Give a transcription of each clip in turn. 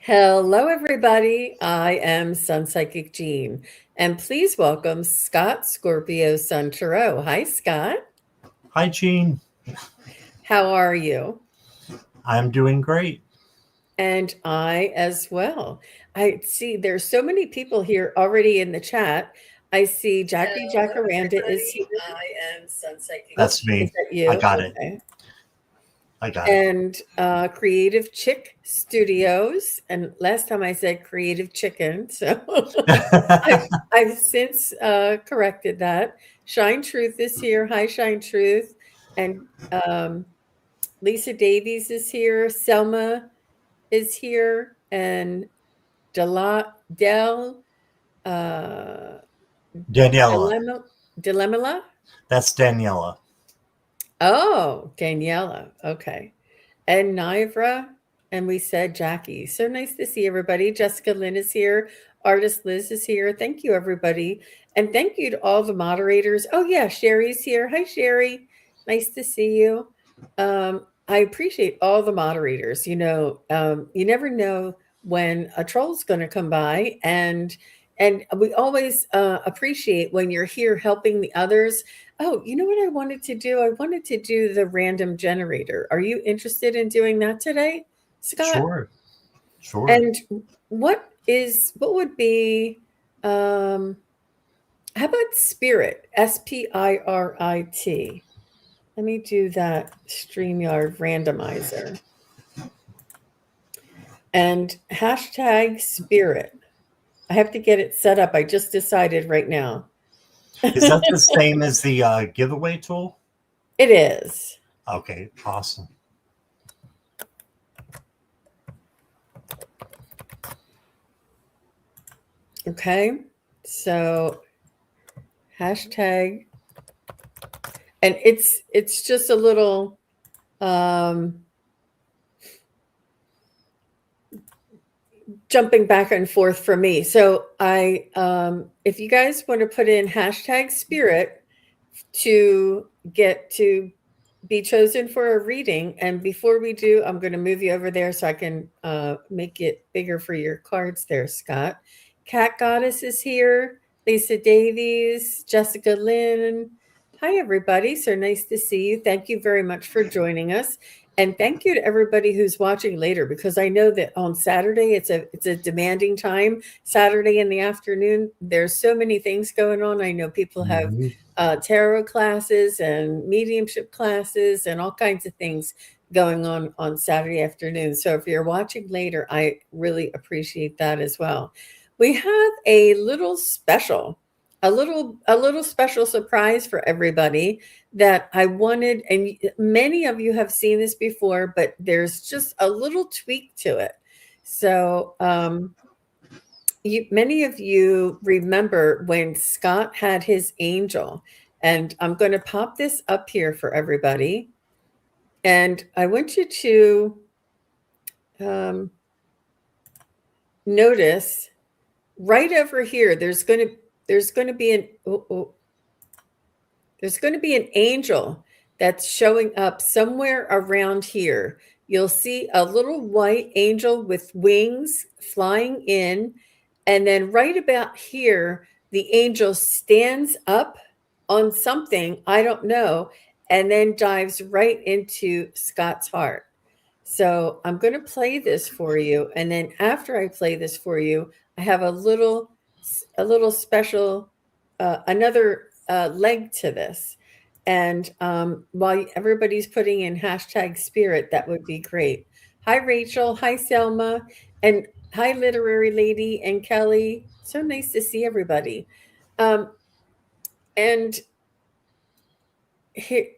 Hello, everybody. I am Sunpsychic Jean, and please welcome Scott Scorpio Sun Tarot. Hi, Scott. Hi, Jean. How are you? I'm doing great. And I as well. I see there's so many people here already in the chat. I see Jackie Hello, Jacaranda is everybody. here. I am Sunpsychic. Oh, That's is me. that I you? got it. Okay. I got it. And Creative Chick Studios. And last time I said Creative Chicken, so I've since corrected that. Shine Truth is here. Hi, Shine Truth. And Lisa Davies is here. Selma is here. And Del uh, Daniela. Dilemma. That's Daniela. Oh, Daniela. Okay. And Nivra. And we said Jackie. So nice to see everybody. Jessica Lynn is here. Artist Liz is here. Thank you, everybody. And thank you to all the moderators. Oh, yeah, Sherry's here. Hi, Sherry. Nice to see you. I appreciate all the moderators. You never know when a troll's going to come by, and we always appreciate when you're here helping the others. Oh, you know what I wanted to do? I wanted to do the random generator. Are you interested in doing that today, Scott? Sure. And what would be how about spirit? Spirit. Let me do that StreamYard randomizer. And hashtag spirit. I have to get it set up. I just decided right now. Is that the same as the giveaway tool? It is. Okay, awesome. Okay, so hashtag, and it's just a little jumping back and forth for me. So I if you guys want to put in hashtag spirit to get to be chosen for a reading, and before we do, I'm going to move you over there so I can make it bigger for your cards there, Scott. Cat Goddess is here. Lisa Davies, Jessica Lynn. Hi, everybody. So nice to see you. Thank you very much for joining us. And thank you to everybody who's watching later, because I know that on Saturday it's a demanding time. Saturday in the afternoon, there's so many things going on. I know people have tarot classes and mediumship classes and all kinds of things going on Saturday afternoon. So if you're watching later, I really appreciate that as well. We have a little special surprise for everybody that I wanted, and many of you have seen this before, but there's just a little tweak to it. So many of you remember when Scott had his angel, and I'm going to pop this up here for everybody. And I want you to notice right over here. There's going to be an angel that's showing up somewhere around here. You'll see a little white angel with wings flying in. And then right about here, the angel stands up on something, I don't know, and then dives right into Scott's heart. So I'm going to play this for you. And then after I play this for you, I have a little special, another leg to this. And while everybody's putting in hashtag spirit, that would be great. Hi, Rachel. Hi, Selma. And hi, Literary Lady and Kelly. So nice to see everybody. And here,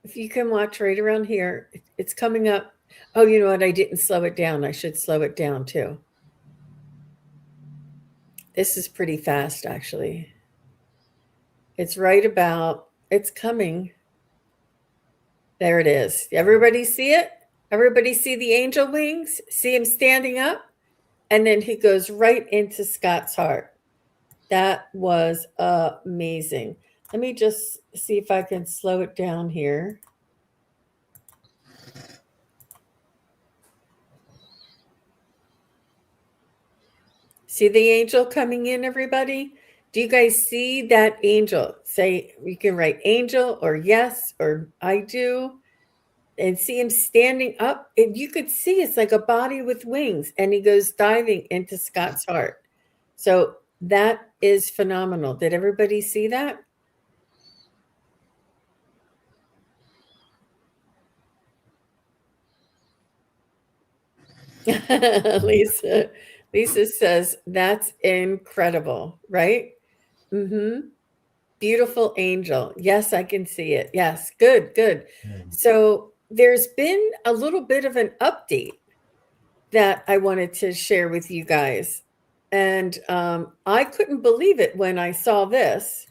if you can watch right around here, it's coming up. Oh, you know what? I didn't slow it down. I should slow it down too. This is pretty fast, actually. It's it's coming. There it is. Everybody see it? Everybody see the angel wings? See him standing up? And then he goes right into Scott's heart. That was amazing. Let me just see if I can slow it down here. See the angel coming in, everybody? Do you guys see that angel? Say, you can write angel or yes or I do, and see him standing up. And you could see it's like a body with wings, and he goes diving into Scott's heart. So that is phenomenal. Did everybody see that? Lisa says that's incredible, right? Mm-hmm. Beautiful angel. Yes, I can see it. Yes, good. So there's been a little bit of an update that I wanted to share with you guys. And I couldn't believe it when I saw this,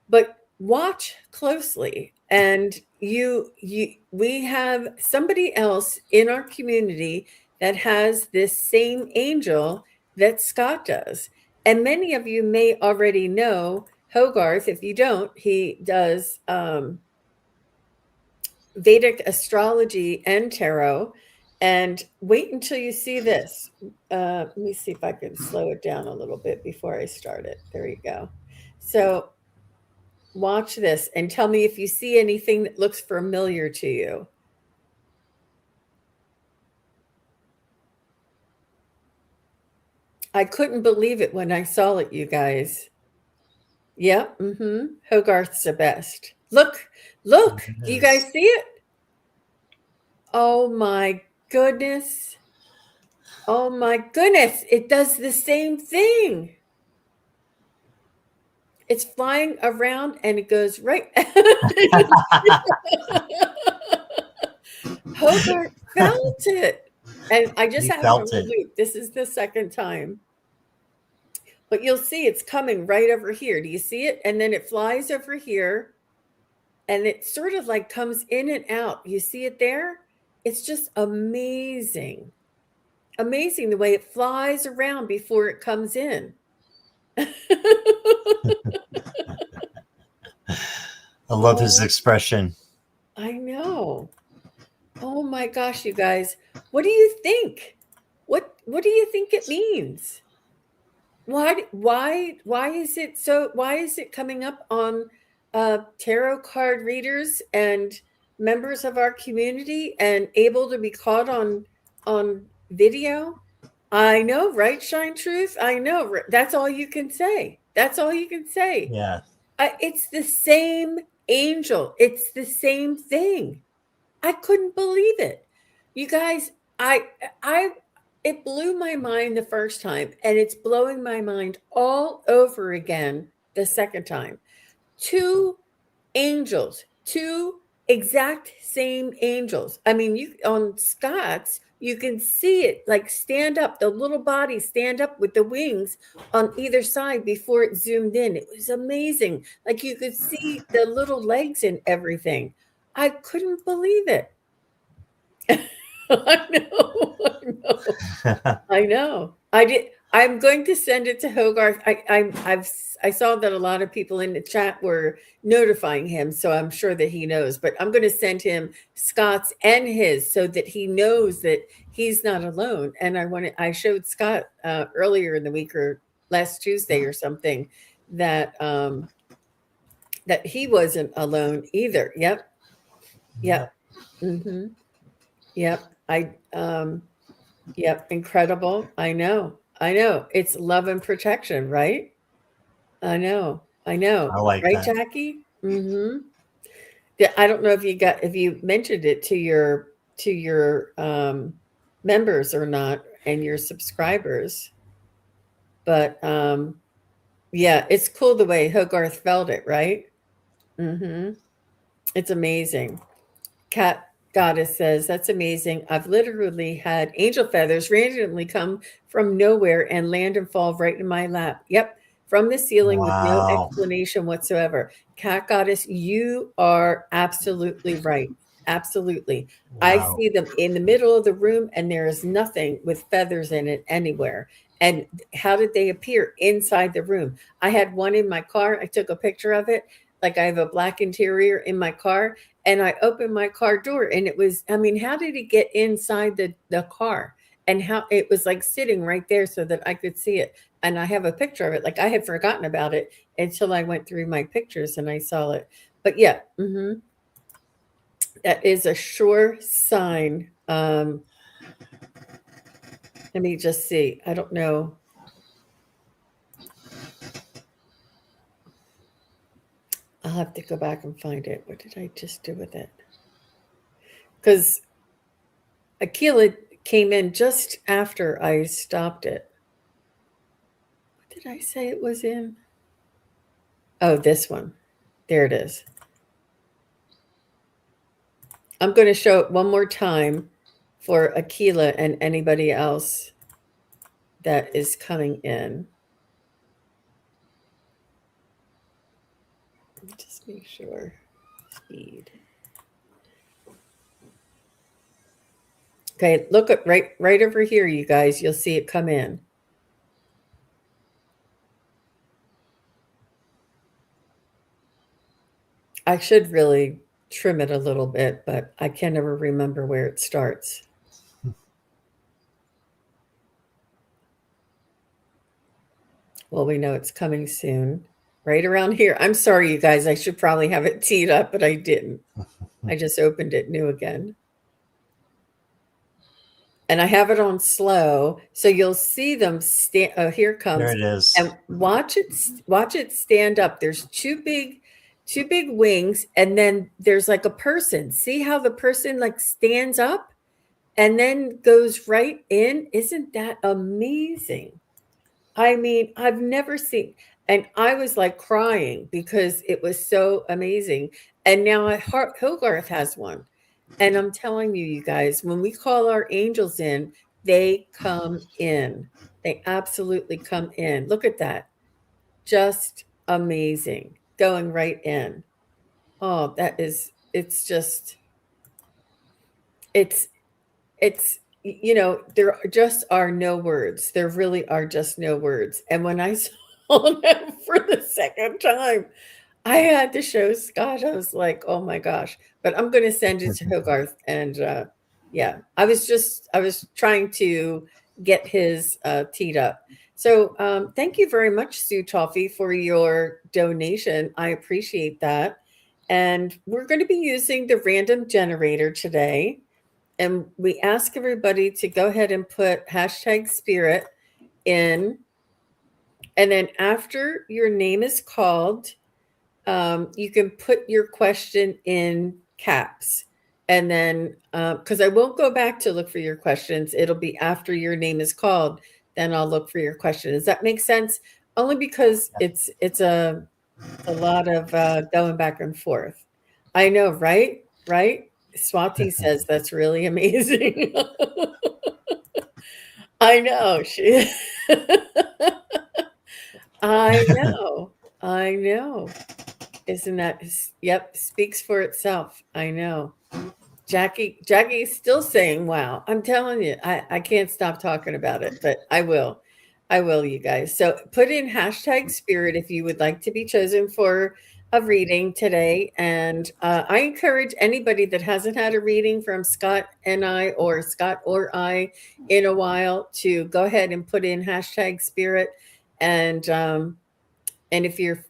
but watch closely. And we have somebody else in our community that has this same angel that Scott does. And many of you may already know Hogarth. If you don't, he does Vedic astrology and tarot. And wait until you see this. Let me see if I can slow it down a little bit before I start it. There you go. So watch this and tell me if you see anything that looks familiar to you. I couldn't believe it when I saw it, you guys. Yeah, Hogarth's the best. Look, do you guys see it? Oh my goodness. Oh my goodness, it does the same thing. It's flying around and it goes right. Hogarth felt it. And I just have it on the loop. This is the second time. But you'll see it's coming right over here. Do you see it? And then it flies over here. And it sort of like comes in and out. You see it there? It's just amazing. Amazing the way it flies around before it comes in. I love his expression. I know. Oh my gosh, you guys. What do you think? What do you think it means? Why is it coming up on tarot card readers and members of our community and able to be caught on video? I know, right? Shine Truth. I know. That's all you can say. That's all you can say. Yeah. It's the same angel. It's the same thing. I couldn't believe it. You guys, it blew my mind the first time, and it's blowing my mind all over again the second time. Two angels, two exact same angels. I mean, you on Scott's, you can see it like stand up, the little body stand up with the wings on either side before it zoomed in. It was amazing. Like you could see the little legs and everything. I couldn't believe it. I know. I did. I'm going to send it to Hogarth. I saw that a lot of people in the chat were notifying him, so I'm sure that he knows. But I'm going to send him Scott's and his so that he knows that he's not alone. And I showed Scott earlier in the week or last Tuesday or something that that he wasn't alone either. Yep. Mm-hmm. Yep. Yep. Incredible. I know. It's love and protection, right? I know. I like right, that. Jackie? Mm-hmm. I don't know if you mentioned it to your members or not and your subscribers. But yeah, it's cool the way Hogarth felt it, right? Mm-hmm. It's amazing. Cat Goddess says, that's amazing. I've literally had angel feathers randomly come from nowhere and land and fall right in my lap. Yep. From the ceiling with no explanation whatsoever. Cat Goddess, you are absolutely right. Absolutely. Wow. I see them in the middle of the room and there is nothing with feathers in it anywhere. And how did they appear inside the room? I had one in my car. I took a picture of it. Like I have a black interior in my car. And I opened my car door and it was, I mean, how did it get inside the car? and how it was like sitting right there so that I could see it. And I have a picture of it. Like I had forgotten about it until I went through my pictures and I saw it. But yeah, that is a sure sign. Let me just see. I don't know. I'll have to go back and find it. What did I just do with it? Because Aquila came in just after I stopped it. What did I say it was in? Oh, this one. There it is. I'm going to show it one more time for Aquila and anybody else that is coming in. Let me just make sure. Speed. Okay, look at right over here, you guys. You'll see it come in. I should really trim it a little bit, but I can never remember where it starts. Well, we know it's coming soon. Right around here. I'm sorry, you guys. I should probably have it teed up, but I didn't. I just opened it new again. And I have it on slow, so you'll see them stand. Oh, here it comes. There it is. And watch it stand up. There's two big wings, and then there's like a person. See how the person like stands up and then goes right in? Isn't that amazing? I mean, I've never seen, and I was like crying because it was so amazing. And now Hogarth has one. And I'm telling you, you guys, when we call our angels in, they come in. They absolutely come in. Look at that. Just amazing. Going right in. Oh, it's there just are no words. There really are just no words. And when I saw them for the second time, I had to show Scott. I was like, oh my gosh. But I'm going to send it to Hogarth. And yeah, I was trying to get his teed up. So thank you very much, Sue Toffee, for your donation. I appreciate that. And we're going to be using the random generator today. And we ask everybody to go ahead and put #spirit in. And then after your name is called, you can put your question in caps. And then, because I won't go back to look for your questions, it'll be after your name is called, then I'll look for your question. Does that make sense? Only because it's a lot of going back and forth. I know, right? Right? Swati says that's really amazing. I know. I know. Isn't that, yep, speaks for itself. I know. Jackie's still saying, wow. I'm telling you, I can't stop talking about it, but I will, you guys. So put in #spirit if you would like to be chosen for a reading today. And I encourage anybody that hasn't had a reading from Scott and I, or Scott or I in a while, to go ahead and put in #spirit. And if you're,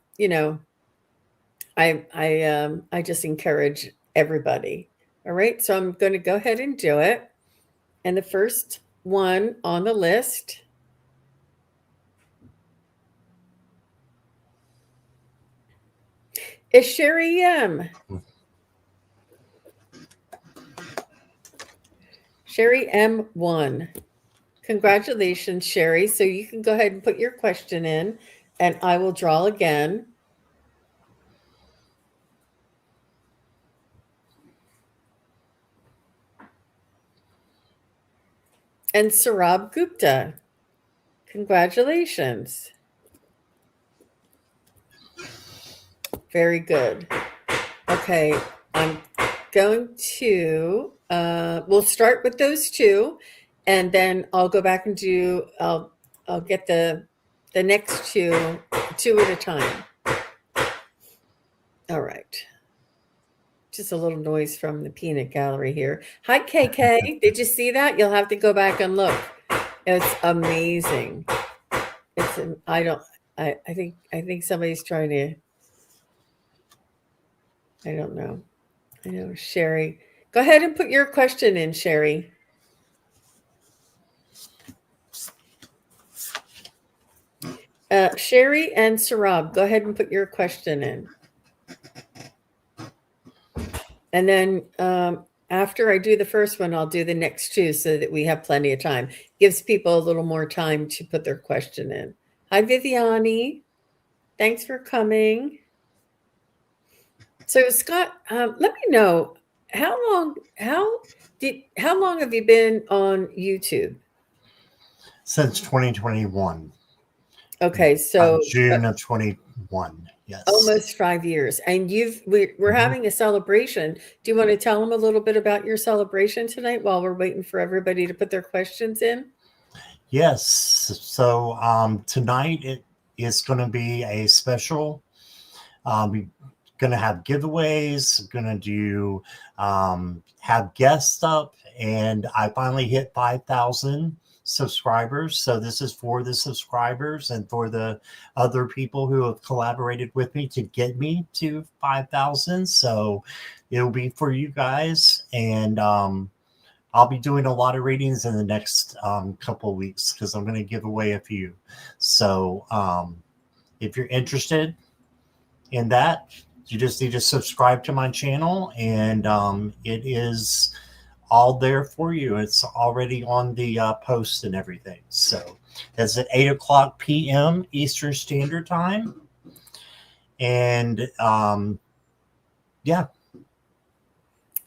I just encourage everybody. All right, so I'm going to go ahead and do it. And the first one on the list is Sherry M. Sherry M1. Congratulations, Sherry. So you can go ahead and put your question in, and I will draw again. And Sarab Gupta. Congratulations. Very good. Okay, I'm going to, we'll start with those two, and then I'll go back and I'll get the next two at a time. All right. just a little noise from the peanut gallery here. Hi, KK. Did you see that? You'll have to go back and look. It's amazing. I think somebody's trying to, I don't know. I know, Sherry. Go ahead and put your question in, Sherry. Sherry and Sarab, go ahead and put your question in. And then after I do the first one, I'll do the next two so that we have plenty of time. Gives people a little more time to put their question in. Hi, Viviani. Thanks for coming. So, Scott, let me know how long have you been on YouTube? Since 2021. Okay, so June of 21. Yes, almost 5 years, and we're having a celebration. Do you want to tell them a little bit about your celebration tonight while we're waiting for everybody to put their questions in? Yes. So tonight it is going to be a special. We're going to have giveaways. Going to do have guests up, and I finally hit 5,000 subscribers. So this is for the subscribers and for the other people who have collaborated with me to get me to 5,000. So it'll be for you guys, and I'll be doing a lot of readings in the next couple of weeks because I'm going to give away a few. So if you're interested in that, you just need to subscribe to my channel, and it is all there for you. It's already on the post and everything. So that's at 8:00 p.m. Eastern Standard Time. And yeah.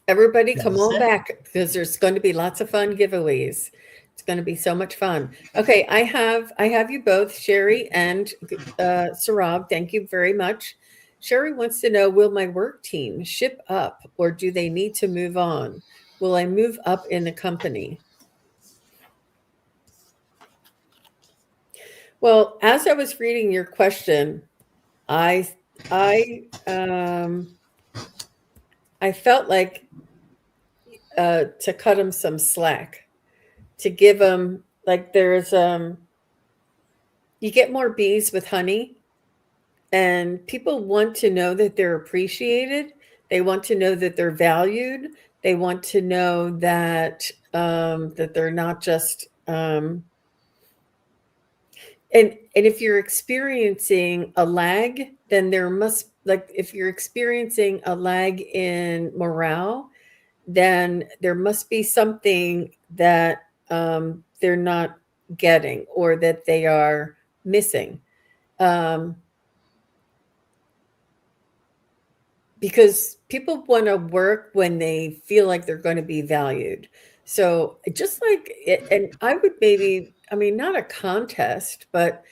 Everybody come on back because there's going to be lots of fun giveaways. It's going to be so much fun. Okay, I have you both, Sherry and Sarab. Thank you very much. Sherry wants to know, will my work team ship up or do they need to move on? Will I move up in the company? Well, as I was reading your question, I felt like to cut him some slack, to give him, like, there's you get more bees with honey, and people want to know that they're appreciated. They want to know that they're valued. They want to know that that they're not just and if you're experiencing a lag, then there must, like, if you're experiencing a lag in morale, then there must be something that they're not getting or that they are missing. Because people want to work when they feel like they're going to be valued. So just like it, and I would maybe, I mean, not a contest, but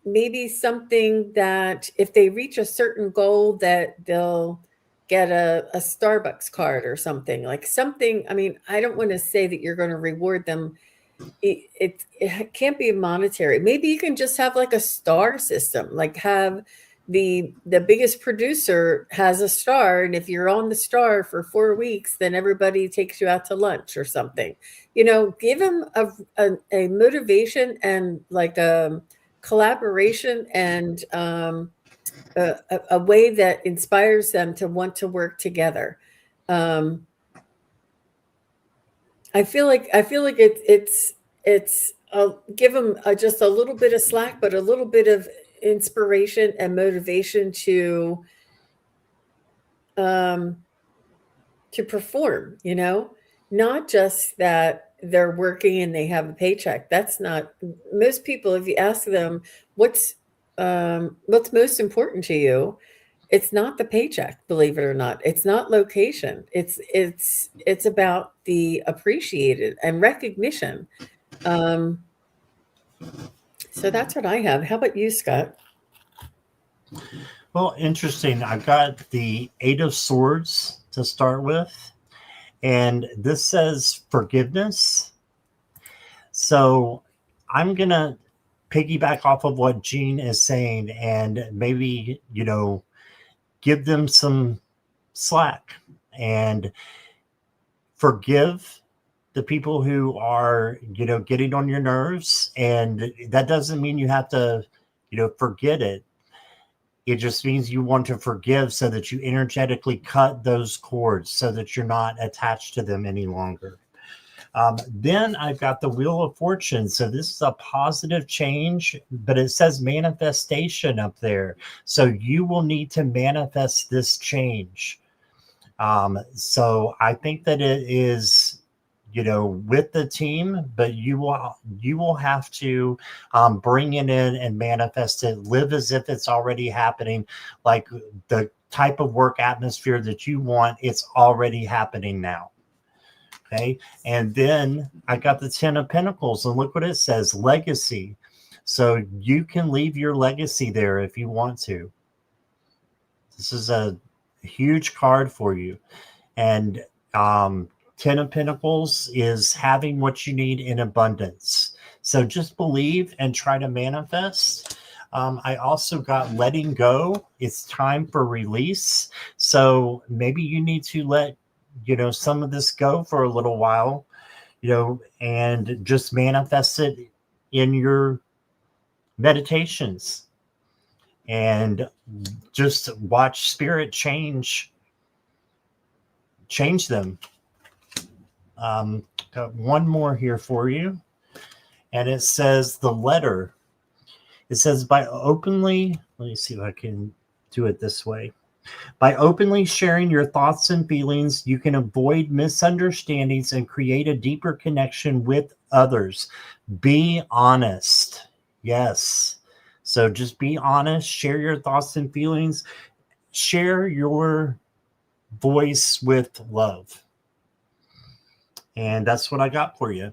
maybe something that if they reach a certain goal that they'll get a Starbucks card or something, like something. I mean, I don't want to say that you're going to reward them. It can't be monetary. Maybe you can just have like a star system, like have the biggest producer has a star, and if you're on the star for 4 weeks, then everybody takes you out to lunch or something. Give them a motivation and like a collaboration and a way that inspires them to want to work together. I feel like it's give them just a little bit of slack, but a little bit of inspiration and motivation to perform, not just that they're working and they have a paycheck. That's not most people. If you ask them what's most important to you, it's not the paycheck, believe it or not. It's not location. It's about the appreciated and recognition. So that's what I have. How about you, Scott? Well, interesting. I got the 8 of Swords to start with, and this says forgiveness. So I'm going to piggyback off of what Jean is saying and maybe, give them some slack and forgive the people who are, getting on your nerves. And that doesn't mean you have to, forget it. It just means you want to forgive so that you energetically cut those cords so that you're not attached to them any longer. Then I've got the Wheel of Fortune. So this is a positive change, but it says manifestation up there. So you will need to manifest this change. So I think that it is, with the team, but you will have to bring it in and manifest it, live as if it's already happening, like the type of work atmosphere that you want, it's already happening now. Okay. And then I got the 10 of Pentacles, and look what it says, legacy. So you can leave your legacy there if you want to. This is a huge card for you. And 10 of Pentacles is having what you need in abundance. So just believe and try to manifest. I also got letting go. It's time for release. So maybe you need to let, some of this go for a little while, and just manifest it in your meditations and just watch spirit change them. Got one more here for you, and it says the letter. It says by openly, let me see if I can do it this way. By openly sharing your thoughts and feelings, you can avoid misunderstandings and create a deeper connection with others. Be honest. Yes. So just be honest, share your thoughts and feelings, share your voice with love. And that's what I got for you.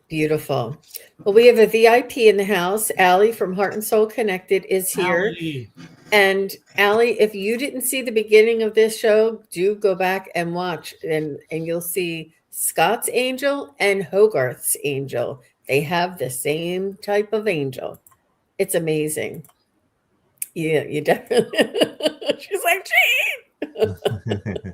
Beautiful. Well, we have a VIP in the house. Allie from Heart and Soul Connected is here. Allie. And Allie, if you didn't see the beginning of this show, do go back and watch, and you'll see Scott's angel and Hogarth's angel. They have the same type of angel. It's amazing. Yeah, you definitely. She's like, Gene.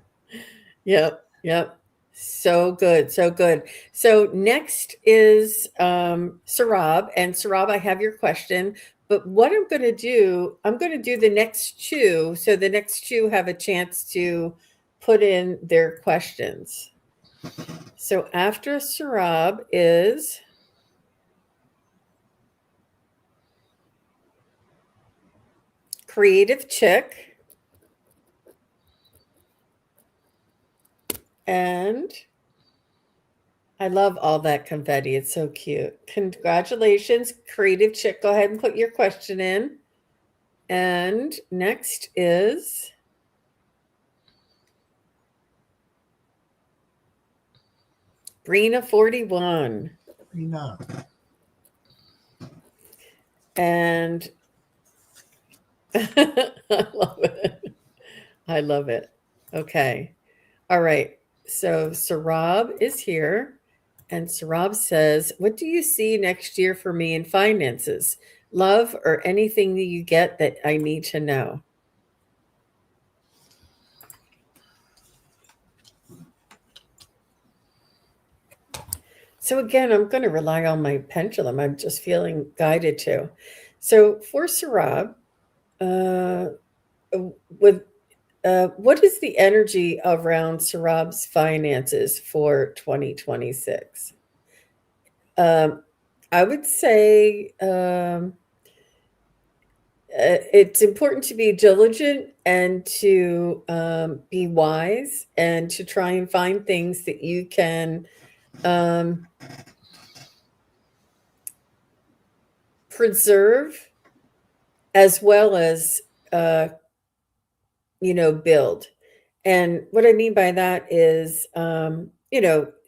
Yep. So good. So next is Sarab. And Sarab, I have your question. But what I'm going to do the next two. So the next two have a chance to put in their questions. So after Sarab is Creative Chick. And I love all that confetti. It's so cute. Congratulations, Creative Chick. Go ahead and put your question in. And next is Brina 41. Brina. And I love it. Okay. All right. So Sarab is here, and Sarab says, what do you see next year for me in finances, love, or anything that you get that I need to know? So again, I'm going to rely on my pendulum. I'm just feeling guided to. So for Sarab, what is the energy around Sarab's finances for 2026? I would say it's important to be diligent and to be wise and to try and find things that you can preserve as well as build. And what I mean by that is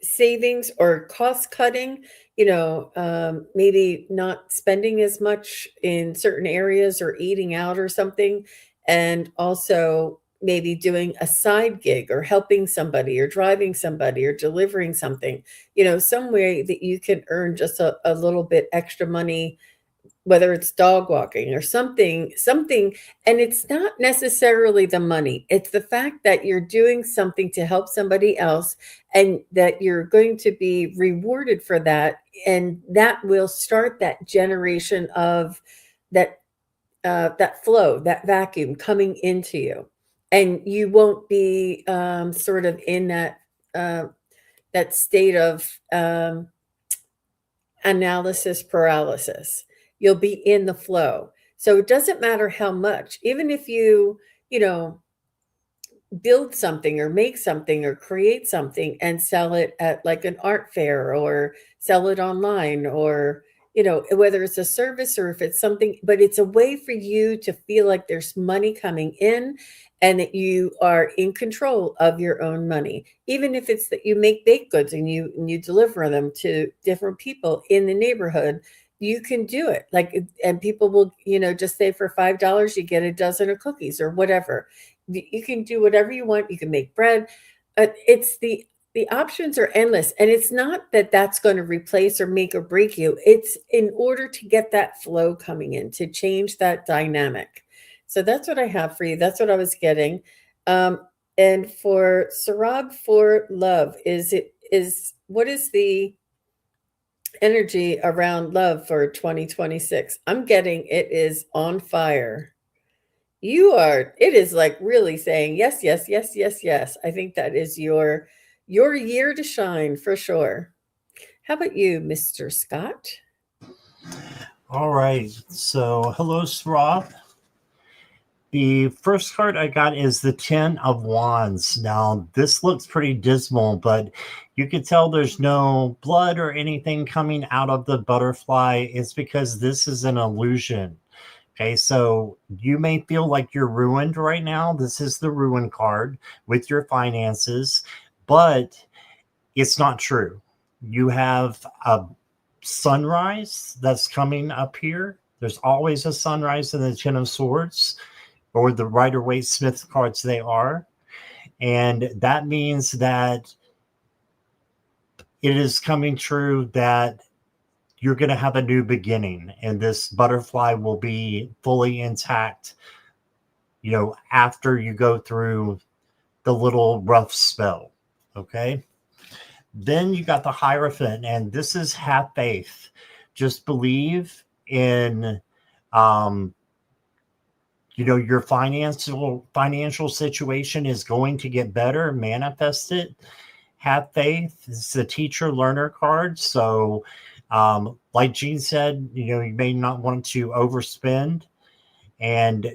savings or cost cutting, maybe not spending as much in certain areas or eating out or something, and also maybe doing a side gig or helping somebody or driving somebody or delivering something, some way that you can earn just a little bit extra money whether it's dog walking or something, and it's not necessarily the money. It's the fact that you're doing something to help somebody else and that you're going to be rewarded for that. And that will start that generation of that that flow, that vacuum coming into you, and you won't be sort of in uh, that state of analysis paralysis. You'll be in the flow. So it doesn't matter how much, even if you know, build something or make something or create something and sell it at like an art fair or sell it online, or whether it's a service or if it's something, but it's a way for you to feel like there's money coming in and that you are in control of your own money. Even if it's that you make baked goods and you deliver them to different people in the neighborhood, you can do it. Like, and people will, just say for $5 you get a dozen of cookies or whatever. You can do whatever you want. You can make bread. It's the options are endless, and it's not that that's going to replace or make or break you. It's in order to get that flow coming in, to change that dynamic. So that's what I have for you. That's what I was getting. And for Sarab, for love, what is the energy around love for 2026? I'm getting it is on fire. It is like really saying yes, yes, yes, yes, yes. I think that is your year to shine for sure. How about you, Mr. Scott? All right. So, hello, Rob. The first card I got is the 10 of Wands. Now, this looks pretty dismal, but you can tell there's no blood or anything coming out of the butterfly. It's because this is an illusion. Okay, so you may feel like you're ruined right now. This is the ruin card with your finances, but it's not true. You have a sunrise that's coming up here. There's always a sunrise in the 10 of Swords, or the Rider-Waite-Smith cards they are. And that means that it is coming true that you're going to have a new beginning, and this butterfly will be fully intact, after you go through the little rough spell. Okay. Then you got the Hierophant, and this is have faith. Just believe in, your financial situation is going to get better. Manifest it. Have faith. It's the teacher learner card. So, like Jean said, you may not want to overspend, and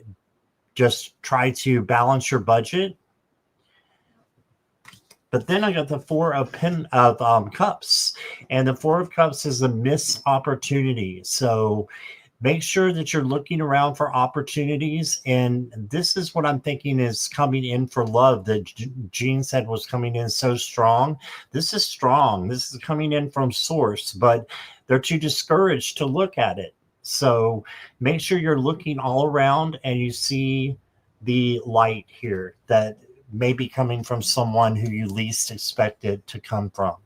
just try to balance your budget. But then I got the Four of Cups, and the Four of Cups is a missed opportunity. So make sure that you're looking around for opportunities. And this is what I'm thinking is coming in for love that Jean said was coming in so strong. This is strong. This is coming in from source, but they're too discouraged to look at it. So make sure you're looking all around and you see the light here that may be coming from someone who you least expected to come from.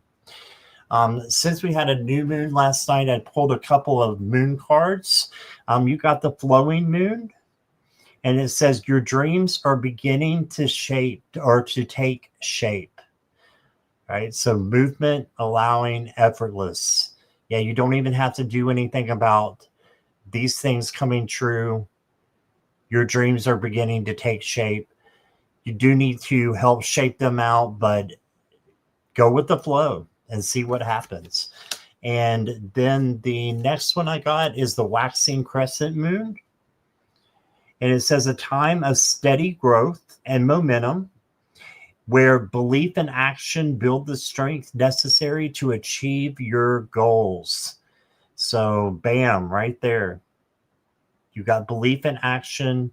Since we had a new moon last night, I pulled a couple of moon cards. You got the flowing moon, and it says your dreams are beginning to take shape. Right? So movement, allowing, effortless. Yeah, you don't even have to do anything about these things coming true. Your dreams are beginning to take shape. You do need to help shape them out, but go with the flow and see what happens. And then the next one I got is the waxing crescent moon. And it says a time of steady growth and momentum where belief and action build the strength necessary to achieve your goals. So bam, right there. You got belief and action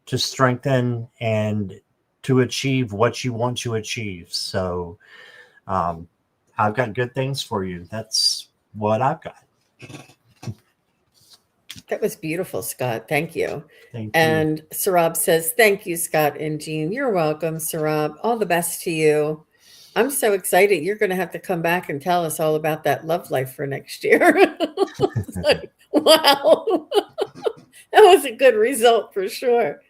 to strengthen and to achieve what you want to achieve. So I've got good things for you. That's what I've got. That was beautiful, Scott. Thank you. Thank you. And Sarab says, thank you, Scott and Jean. You're welcome, Sarab. All the best to you. I'm so excited. You're going to have to come back and tell us all about that love life for next year. It's like, wow. That was a good result for sure.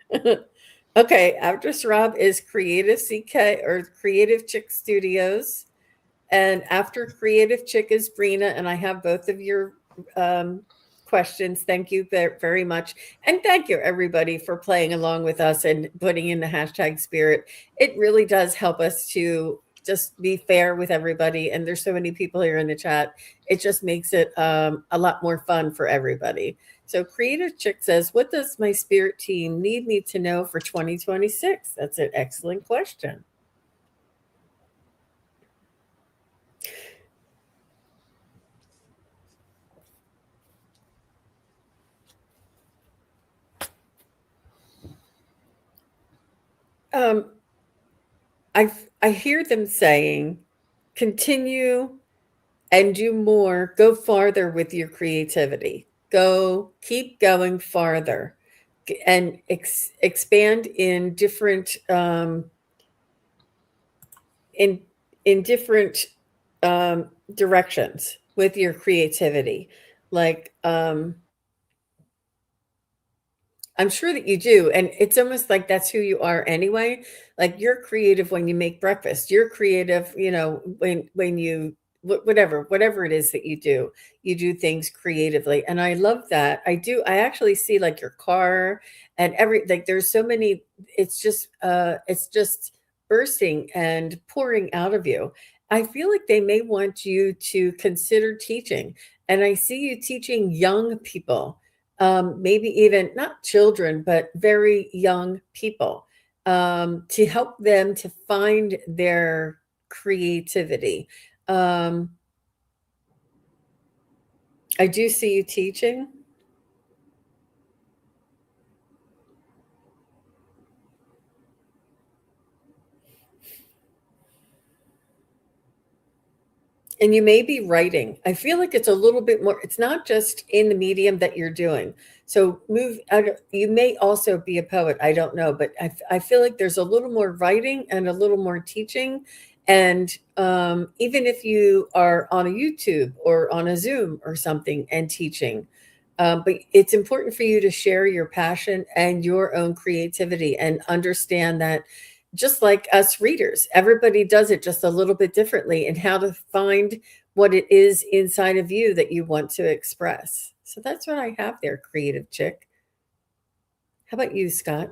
Okay, Actress Rob is Creative CK or Creative Chick Studios. And after Creative Chick is Brina, and I have both of your questions. Thank you very much. And thank you, everybody, for playing along with us and putting in the hashtag spirit. It really does help us to just be fair with everybody. And there's so many people here in the chat. It just makes it a lot more fun for everybody. So Creative Chick says, what does my spirit team need me to know for 2026? That's an excellent question. I hear them saying, continue and do more, go farther with your creativity. Keep going farther, and expand in different in different directions with your creativity. Like I'm sure that you do. And it's almost like that's who you are anyway. Like you're creative when you make breakfast. You're creative, when you whatever it is that you do things creatively. And I love that. I do. I actually see like your car and like there's so many, it's just bursting and pouring out of you. I feel like they may want you to consider teaching. And I see you teaching young people, maybe even not children, but very young people, to help them to find their creativity. I do see you teaching. And you may be writing. I feel like it's a little bit more, it's not just in the medium that you're doing. So you may also be a poet. I don't know, but I feel like there's a little more writing and a little more teaching. And even if you are on a YouTube or on a Zoom or something and teaching, but it's important for you to share your passion and your own creativity and understand that just like us readers, everybody does it just a little bit differently, and how to find what it is inside of you that you want to express. So that's what I have there, Creative Chick. How about you, Scott?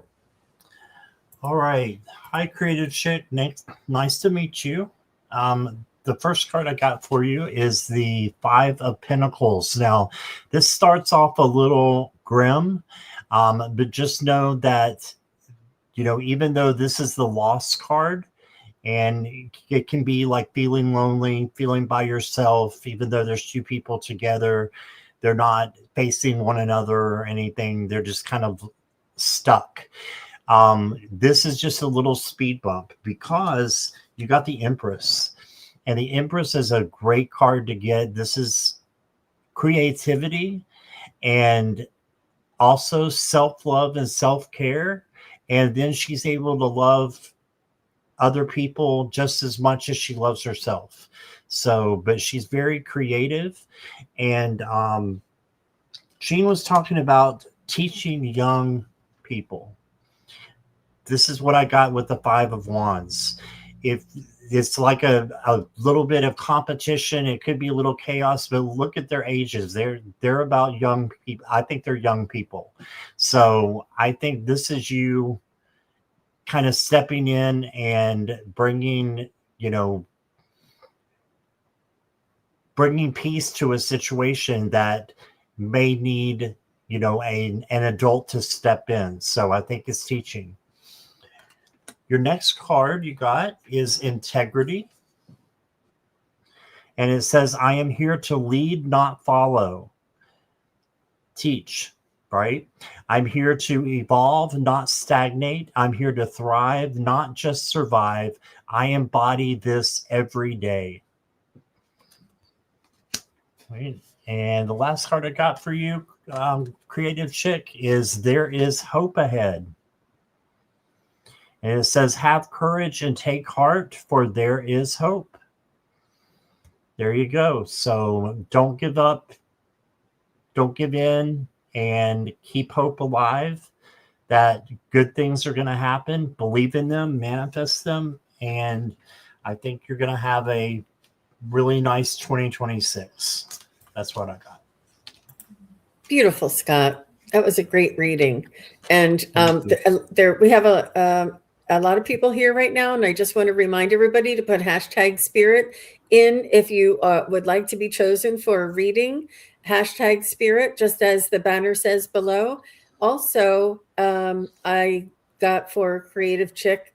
All right. Hi, Creative Chick. Nice to meet you. The first card I got for you is the Five of Pentacles. Now, this starts off a little grim, but just know that, even though this is the Lost card, and it can be like feeling lonely, feeling by yourself, even though there's two people together, they're not facing one another or anything. They're just kind of stuck. This is just a little speed bump because you got the Empress, and the Empress is a great card to get. This is creativity and also self-love and self-care. And then she's able to love other people just as much as she loves herself. So, but she's very creative. And Jean was talking about teaching young people. This is what I got with the Five of Wands. If it's like a little bit of competition, it could be a little chaos, but look at their ages. They're about young people. I think they're young people. So I think this is you kind of stepping in and bringing peace to a situation that may need, an adult to step in. So I think it's teaching. Your next card you got is Integrity. And it says, I am here to lead, not follow. Teach, right? I'm here to evolve, not stagnate. I'm here to thrive, not just survive. I embody this every day. Right. And the last card I got for you, Creative Chick, is There is Hope Ahead. And it says, have courage and take heart, for there is hope. There you go. So don't give up, don't give in, and keep hope alive that good things are going to happen. Believe in them, manifest them, and I think you're going to have a really nice 2026. That's what I got. Beautiful, Scott. That was a great reading. And Thank you. there we have a lot of people here right now, and I just want to remind everybody to put hashtag spirit in if you would like to be chosen for a reading. Hashtag spirit, just as the banner says below. Also, I got for Creative Chick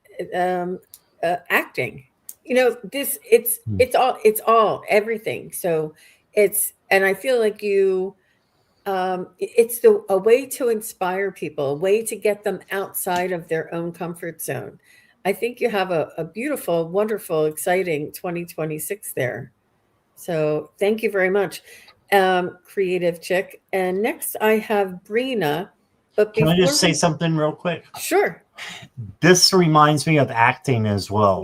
acting. You know, it's all everything. So and I feel like it's a way to inspire people, a way to get them outside of their own comfort zone. I think you have a beautiful, wonderful, exciting 2026 there. So thank you very much, Creative Chick. And next I have Brina. But Can I before just say something real quick? Sure. This reminds me of acting as well.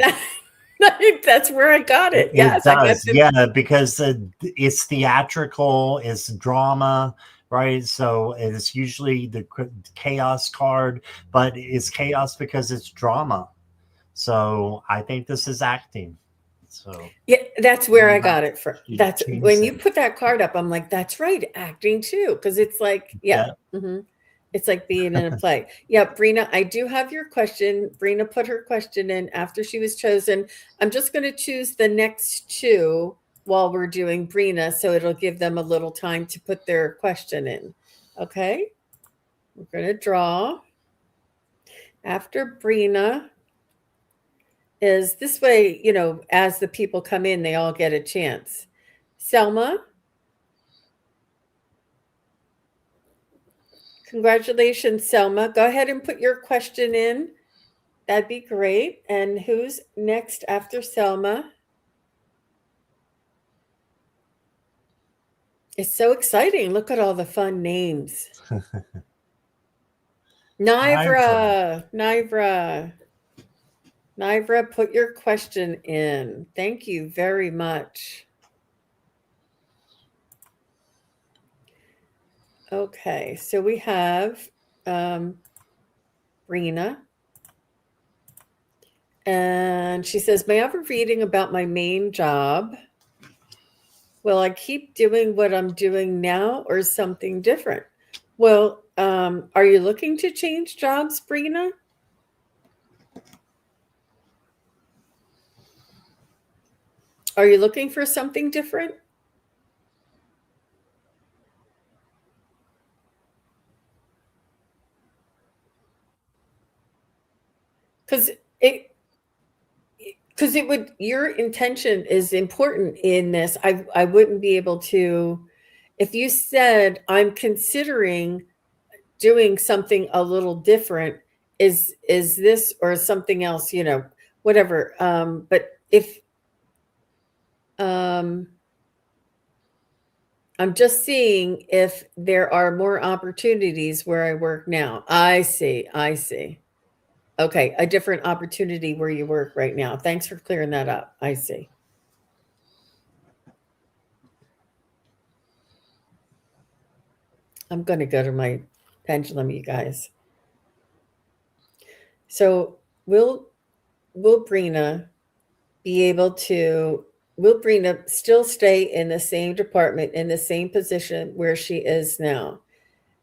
That's where I got it. Yes, it I got does. to. Yeah, because it's theatrical, it's drama, right? So it's usually the chaos card, but it's chaos because it's drama. So I think this is acting. So Yeah, that's where I got it from. That's change when you it. put that card up, I'm like, that's right, acting too, because it's like, yeah. Mhm. It's like being in a play. Yeah, Brina, I do have your question. Brina put her question in after she was chosen. I'm just going to choose the next two while we're doing Brina, so it'll give them a little time to put their question in. Okay, we're going to draw. After Brina is this way, you know, as the people come in, they all get a chance. Selma. Congratulations, Selma. Go ahead and put your question in. That'd be great. And who's next after Selma? It's so exciting. Look at all the fun names. Nivra, put your question in. Thank you very much. Okay, so we have Rena. And she says, may I have a reading about my main job? Will I keep doing what I'm doing now or something different? Well, are you looking to change jobs, Brina? Are you looking for something different? Because your intention is important in this. I wouldn't be able to, if you said, I'm considering doing something a little different, is this or something else, you know, whatever. But if I'm just seeing if there are more opportunities where I work now. I see. Okay, a different opportunity where you work right now. Thanks for clearing that up. I see. I'm going to go to my pendulum, you guys. So will Brina be able to, will Brina still stay in the same department, in the same position where she is now?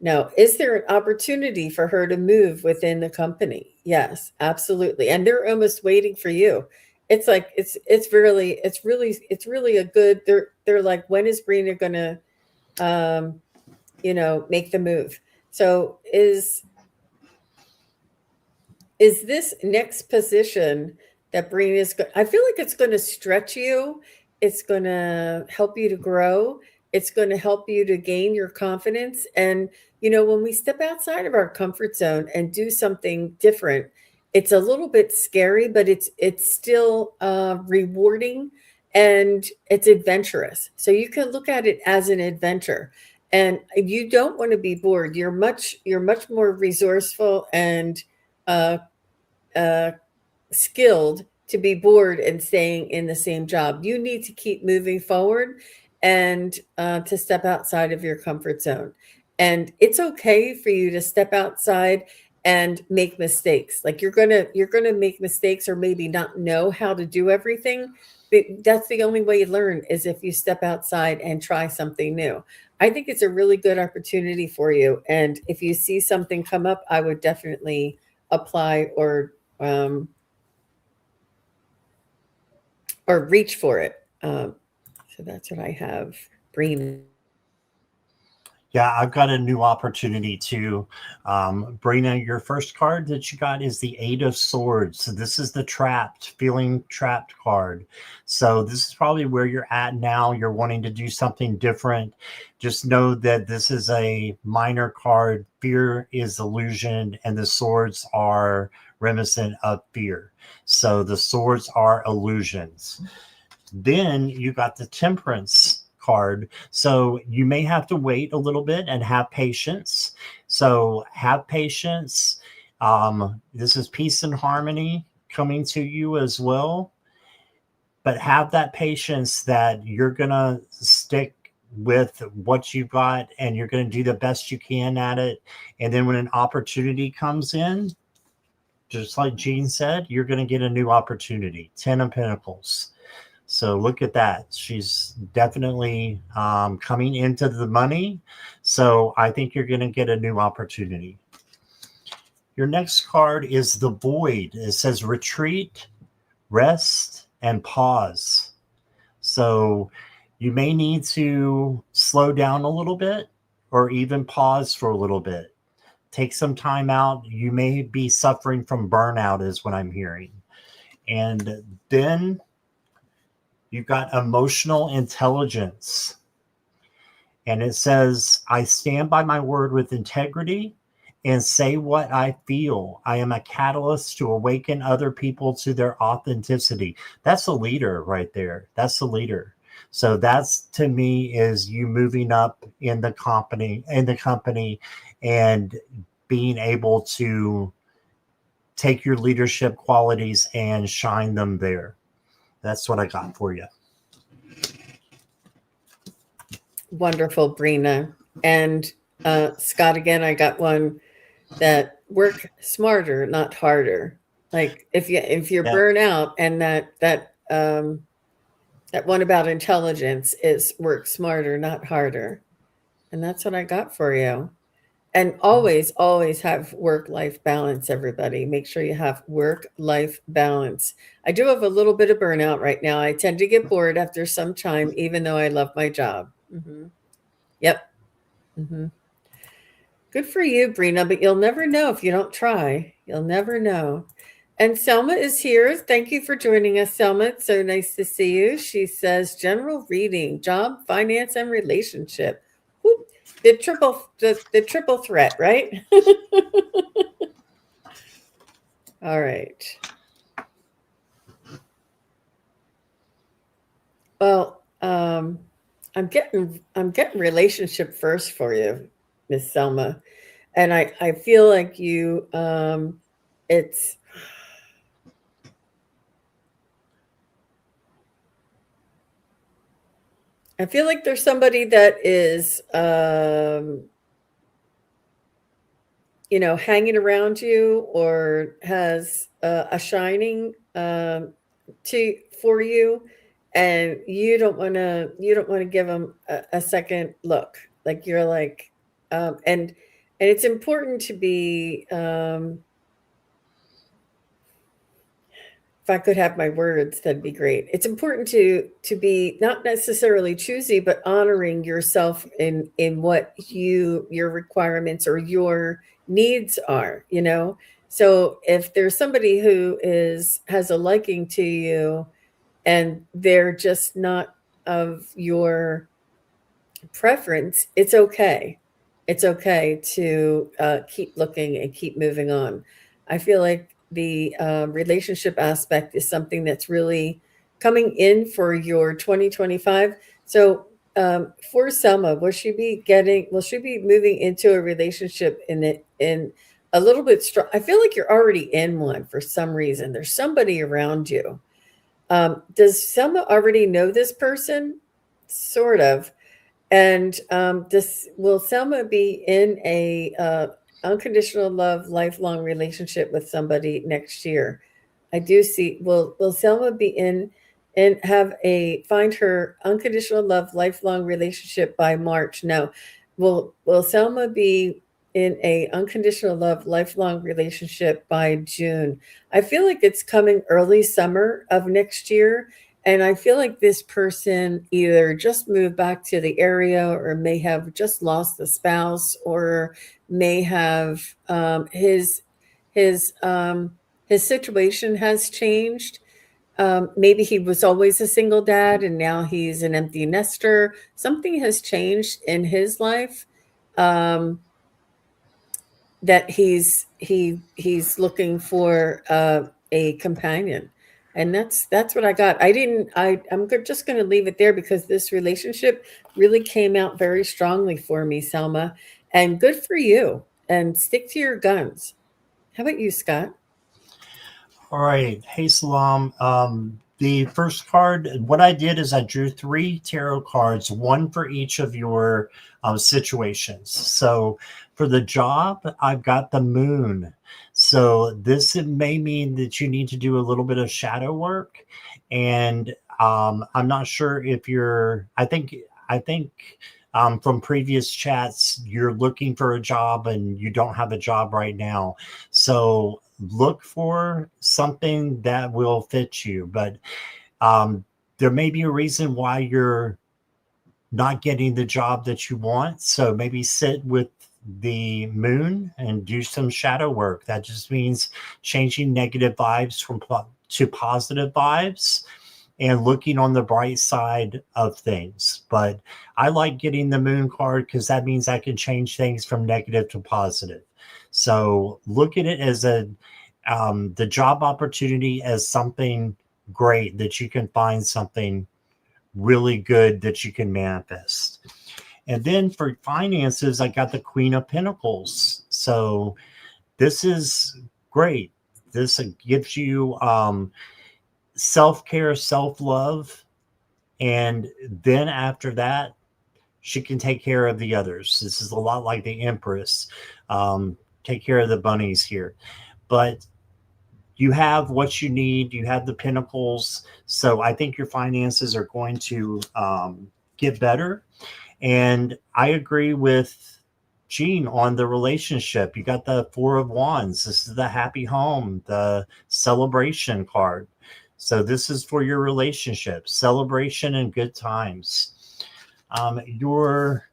Now, is there an opportunity for her to move within the company? Yes, absolutely. And they're almost waiting for you. It's like it's really a good, they're like, when is Brina gonna make the move? So is this next position that Brina is I feel like it's going to stretch you. It's going to help you to grow. It's going to help you to gain your confidence. And, you know, when we step outside of our comfort zone and do something different, it's a little bit scary, but it's still rewarding and it's adventurous. So you can look at it as an adventure. And you don't want to be bored. You're much more resourceful and skilled to be bored and staying in the same job. You need to keep moving forward and to step outside of your comfort zone. And it's okay for you to step outside and make mistakes. Like you're gonna make mistakes or maybe not know how to do everything. But that's the only way you learn is if you step outside and try something new. I think it's a really good opportunity for you. And if you see something come up, I would definitely apply or reach for it. So that's what I have. Breen. Yeah, I've got a new opportunity to Brina, your first card that you got is the Eight of Swords. So this is the feeling trapped card. So this is probably where you're at now. You're wanting to do something different. Just know that this is a minor card. Fear is illusion, and the swords are reminiscent of fear. So the swords are illusions. Then you got the Temperance card. So you may have to wait a little bit and have patience. So have patience. This is peace and harmony coming to you as well. But have that patience that you're going to stick with what you got and you're going to do the best you can at it. And then when an opportunity comes in, just like Jean said, you're going to get a new opportunity. 10 of Pentacles. So look at that. She's definitely coming into the money. So I think you're going to get a new opportunity. Your next card is the Void. It says retreat, rest, and pause. So you may need to slow down a little bit or even pause for a little bit. Take some time out. You may be suffering from burnout is what I'm hearing. And then you've got emotional intelligence. And it says, I stand by my word with integrity and say what I feel. I am a catalyst to awaken other people to their authenticity. That's a leader right there. That's a leader. So that's, to me, is you moving up in the company and being able to take your leadership qualities and shine them there. That's what I got for you. Wonderful, Brina. And Scott, again, I got one that work smarter, not harder. Like if you're burnt out, and that one about intelligence is work smarter, not harder. And that's what I got for you. And always have work-life balance, everybody. Make sure you have work-life balance. I do have a little bit of burnout right now. I tend to get bored after some time, even though I love my job. Mm-hmm. Yep. Mm-hmm. Good for you, Brina, but you'll never know if you don't try. You'll never know. And Selma is here. Thank you for joining us, Selma. It's so nice to see you. She says, general reading, job, finance, and relationship. Whoop. The triple threat, right? All right. Well, I'm getting relationship first for you, Miss Selma, and I feel like you it's I feel like there's somebody that is hanging around you or has a shining for you, and you don't want to give them a second look. Like you're like, and it's important to be. If I could have my words, that'd be great. It's important to be not necessarily choosy, but honoring yourself in what your requirements or your needs are, So if there's somebody who has a liking to you and they're just not of your preference, it's okay. It's okay to keep looking and keep moving on. I feel like the relationship aspect is something that's really coming in for your 2025. So for Selma, will she be moving into a relationship in a little bit strong. I feel like you're already in one for some reason. There's somebody around you. Does Selma already know this person? Sort of. And will Selma be in a unconditional love, lifelong relationship with somebody next year? I do see. Will Selma be in and find her unconditional love, lifelong relationship by March? No. Will Selma be in a unconditional love, lifelong relationship by June? I feel like it's coming early summer of next year. And I feel like this person either just moved back to the area or may have just lost the spouse or may have his his situation has changed. Maybe he was always a single dad and now he's an empty nester. Something has changed in his life that he's looking for a companion. And that's what I got. I'm just going to leave it there because this relationship really came out very strongly for me, Selma. And good for you. And stick to your guns. How about you, Scott? All right. Hey, Salam. The first card, what I did is I drew 3 tarot cards, one for each of your situations. So for the job, I've got the moon. So this may mean that you need to do a little bit of shadow work. And I'm not sure if I think from previous chats, you're looking for a job and you don't have a job right now. So look for something that will fit you. But there may be a reason why you're not getting the job that you want. So maybe sit with the moon and do some shadow work. That just means changing negative vibes to positive vibes and looking on the bright side of things. But I like getting the moon card because that means I can change things from negative to positive. So look at it as the job opportunity as something great that you can find something really good that you can manifest. And then for finances, I got the Queen of Pentacles. So this is great. This gives you self-care, self-love. And then after that, she can take care of the others. This is a lot like the Empress. Take care of the bunnies here. But you have what you need. You have the pentacles. So I think your finances are going to get better. And I agree with Jean on the relationship. You got the 4 of Wands. This is the happy home, the celebration card. So this is for your relationship, celebration and good times. Your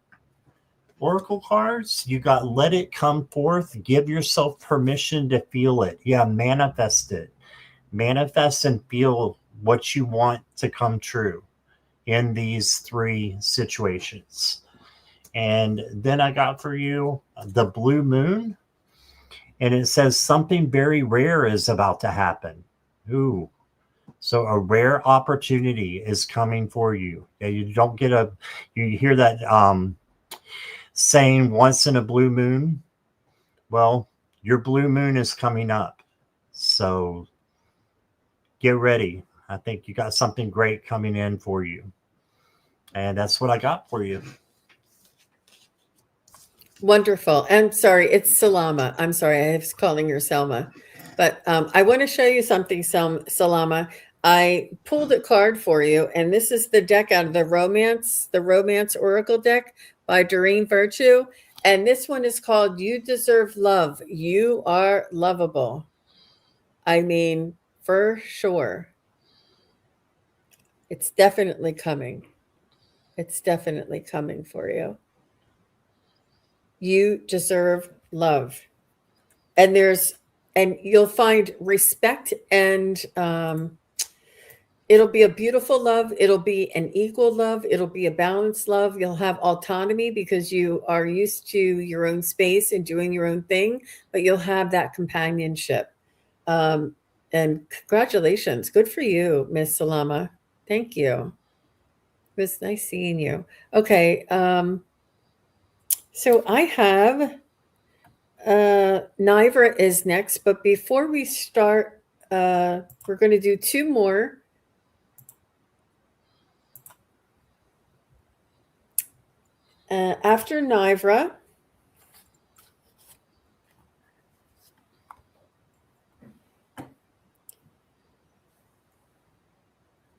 oracle cards, you got let it come forth. Give yourself permission to feel it. Yeah, manifest it. Manifest and feel what you want to come true in these 3 situations. And then I got for you the blue moon. And it says something very rare is about to happen. Ooh. So a rare opportunity is coming for you. Yeah, you don't get you hear that saying once in a blue moon. Well, your blue moon is coming up. So get ready. I think you got something great coming in for you. And that's what I got for you. Wonderful. And sorry, it's Salama. I'm sorry, I was calling her Selma. But I want to show you something, Salama. I pulled a card for you, and this is the deck out of the Romance Oracle deck by Doreen Virtue. And this one is called You Deserve Love. You Are Lovable. I mean, for sure. It's definitely coming. It's definitely coming for you. You deserve love. And you'll find respect and it'll be a beautiful love. It'll be an equal love. It'll be a balanced love. You'll have autonomy because you are used to your own space and doing your own thing, but you'll have that companionship. And congratulations. Good for you, Miss Salama. Thank you. It was nice seeing you. Okay. So I have Nivra is next, but before we start, we're going to do two more. After Nivra,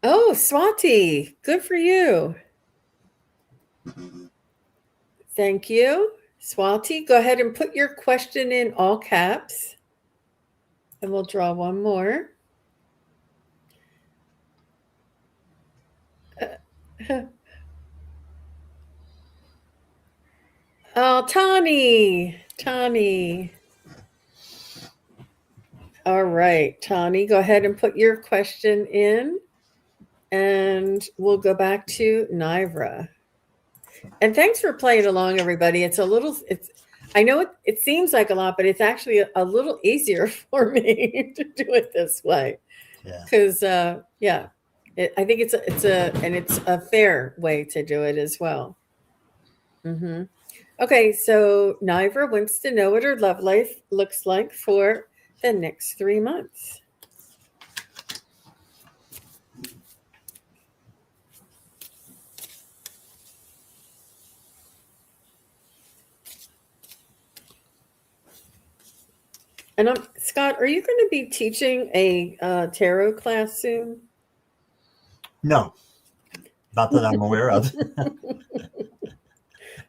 oh, Swati, good for you. Thank you. Swati, go ahead and put your question in all caps. And we'll draw one more. Oh, Tani. All right, Tani, go ahead and put your question in. And we'll go back to Nivra. And thanks for playing along, everybody. I know it seems like a lot, but it's actually a little easier for me to do it this way. Yeah. Because, I think it's a fair way to do it as well. Mm-hmm. Okay, so Nivra wants to know what her love life looks like for the next 3 months. And Scott, are you going to be teaching a tarot class soon? No, not that I'm aware of.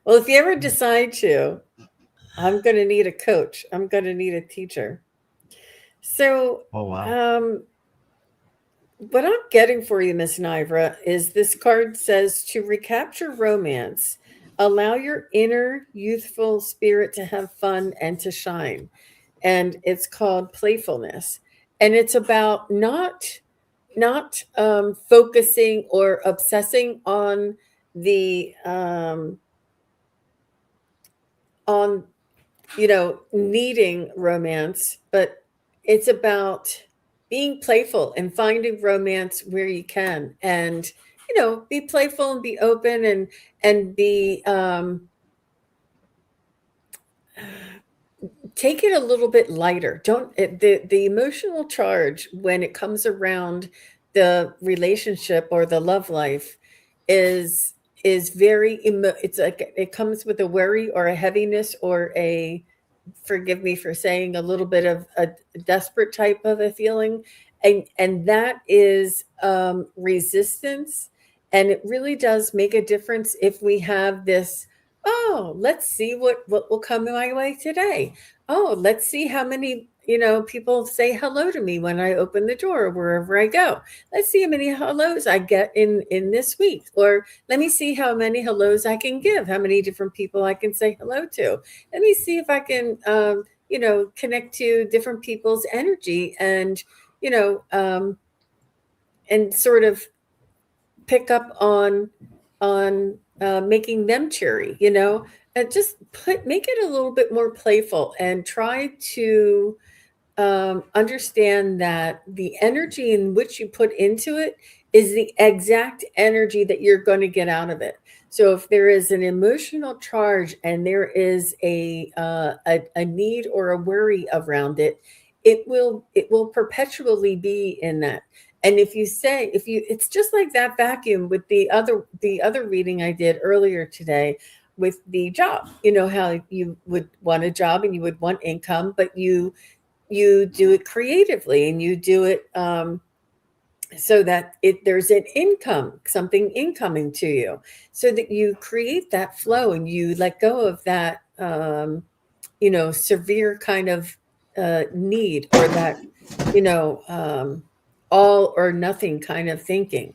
Well, if you ever decide to, I'm going to need a coach. I'm going to need a teacher. So, Oh, wow. What I'm getting for you, Miss Nivra, is this card says to recapture romance, allow your inner youthful spirit to have fun and to shine. And it's called playfulness. And it's about not focusing or obsessing on the needing romance, but it's about being playful and finding romance where you can, and be playful and be open and be take it a little bit lighter. The emotional charge when it comes around the relationship or the love life is very it's like it comes with a worry or a heaviness or a, forgive me for saying, a little bit of a desperate type of a feeling, and that is resistance. And it really does make a difference if we have this, oh, let's see what will come my way today. Oh, let's see how many people say hello to me when I open the door wherever I go. Let's see how many hellos I get in this week, or let me see how many hellos I can give, how many different people I can say hello to. Let me see if I can connect to different people's energy and and sort of pick up on making them cheery, and just make it a little bit more playful, and try to understand that the energy in which you put into it is the exact energy that you're going to get out of it. So if there is an emotional charge and there is a need or a worry around it, it will perpetually be in that. And it's just like that vacuum with the other reading I did earlier today with the job. You know how you would want a job and you would want income, but you do it creatively, and you do it so that there's an income, something incoming to you, so that you create that flow and you let go of that severe kind of need, or that all or nothing kind of thinking.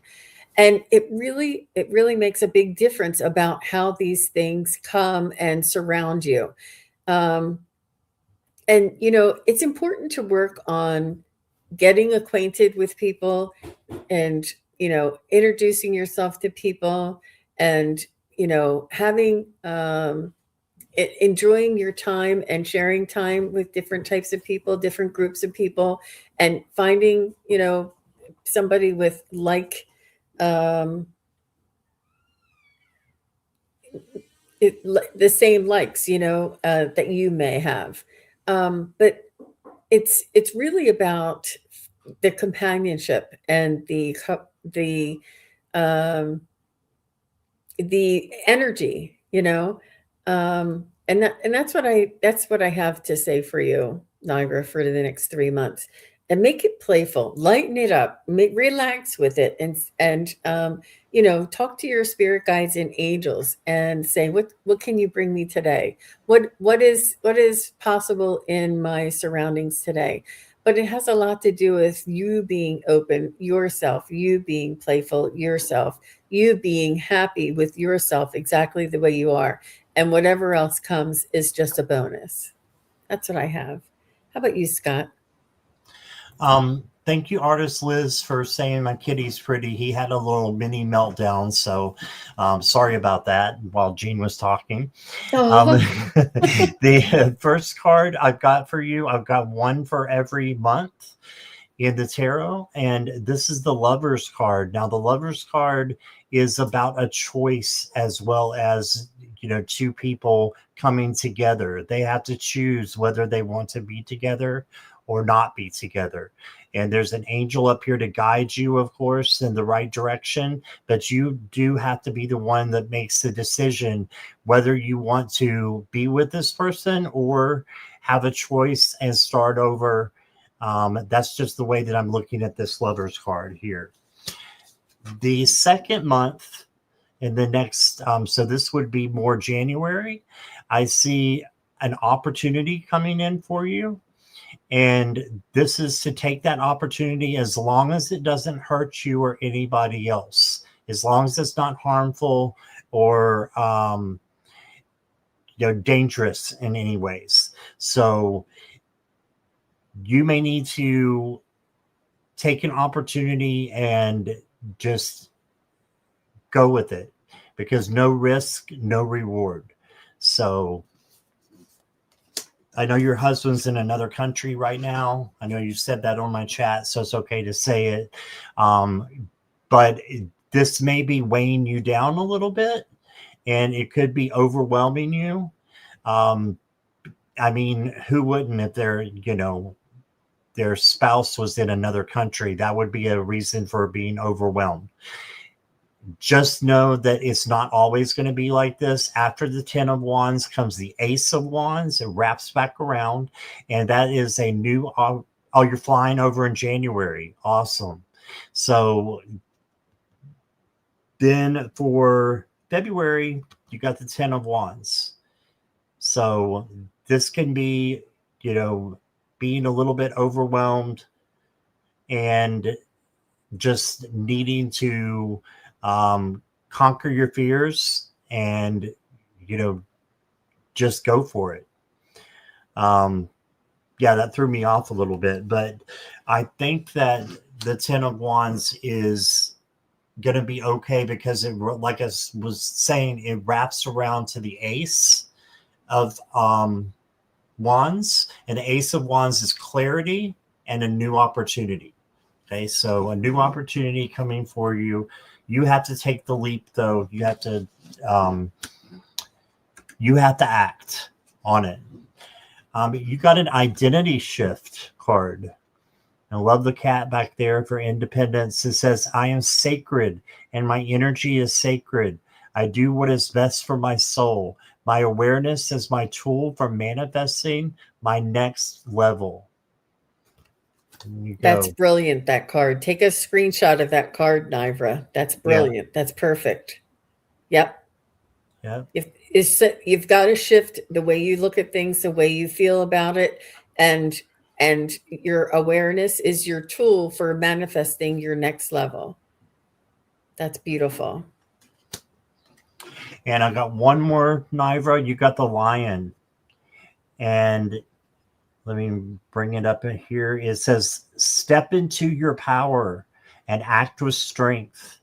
And it really makes a big difference about how these things come and surround you. And it's important to work on getting acquainted with people, and introducing yourself to people, and having enjoying your time and sharing time with different types of people, different groups of people, and finding somebody with the same likes, that you may have. But it's really about the companionship and um, the energy, and that's what I have to say for you, Niagara, for the next 3 months. And make it playful, lighten it up, relax with it, and talk to your spirit guides and angels and say, what can you bring me today? What is possible in my surroundings today? But it has a lot to do with you being open yourself, you being playful yourself, you being happy with yourself exactly the way you are. And whatever else comes is just a bonus. That's what I have. How about you, Scott? Thank you, artist Liz, for saying my kitty's pretty. He had a little mini meltdown, so sorry about that while Jean was talking. Oh, The first card I've got for you, I've got one for every month in the tarot, and this is the Lover's card. Now, the Lover's card is about a choice, as well as two people coming together. They have to choose whether they want to be together or not be together. And there's an angel up here to guide you, of course, in the right direction, but you do have to be the one that makes the decision whether you want to be with this person or have a choice and start over. That's just the way that I'm looking at this Lover's card here. The second month in the next, so this would be more January, I see an opportunity coming in for you. And this is to take that opportunity as long as it doesn't hurt you or anybody else, as long as it's not harmful or dangerous in any ways. So you may need to take an opportunity and just go with it, because no risk, no reward. So I know your husband's in another country right now. I know you said that on my chat, so it's okay to say it. But this may be weighing you down a little bit, and it could be overwhelming you. I mean, who wouldn't if their spouse was in another country? That would be a reason for being overwhelmed. Just know that it's not always going to be like this. After the 10 of Wands comes the Ace of Wands. It wraps back around, and that is a new, oh, you're flying over in January. Awesome. So then for February, you got the 10 of Wands. So this can be, being a little bit overwhelmed and just needing to conquer your fears and just go for it. Yeah, that threw me off a little bit, but I think that the 10 of Wands is going to be okay, because it, like I was saying, it wraps around to the Ace of Wands, and the Ace of Wands is clarity and a new opportunity. Okay, so a new opportunity coming for you. You have to take the leap, though. You have to act on it. You got an identity shift card. I love the cat back there for independence. It says, I am sacred and my energy is sacred. I do what is best for my soul. My awareness is my tool for manifesting my next level. that's brilliant, that card. Take a screenshot of that card, Nivra. That's brilliant. Yeah. That's perfect. Yep. Yeah. You've got to shift the way you look at things, the way you feel about it, and your awareness is your tool for manifesting your next level. That's beautiful. And I got one more, Nivra. You got the Lion. And let me bring it up here. It says, step into your power and act with strength,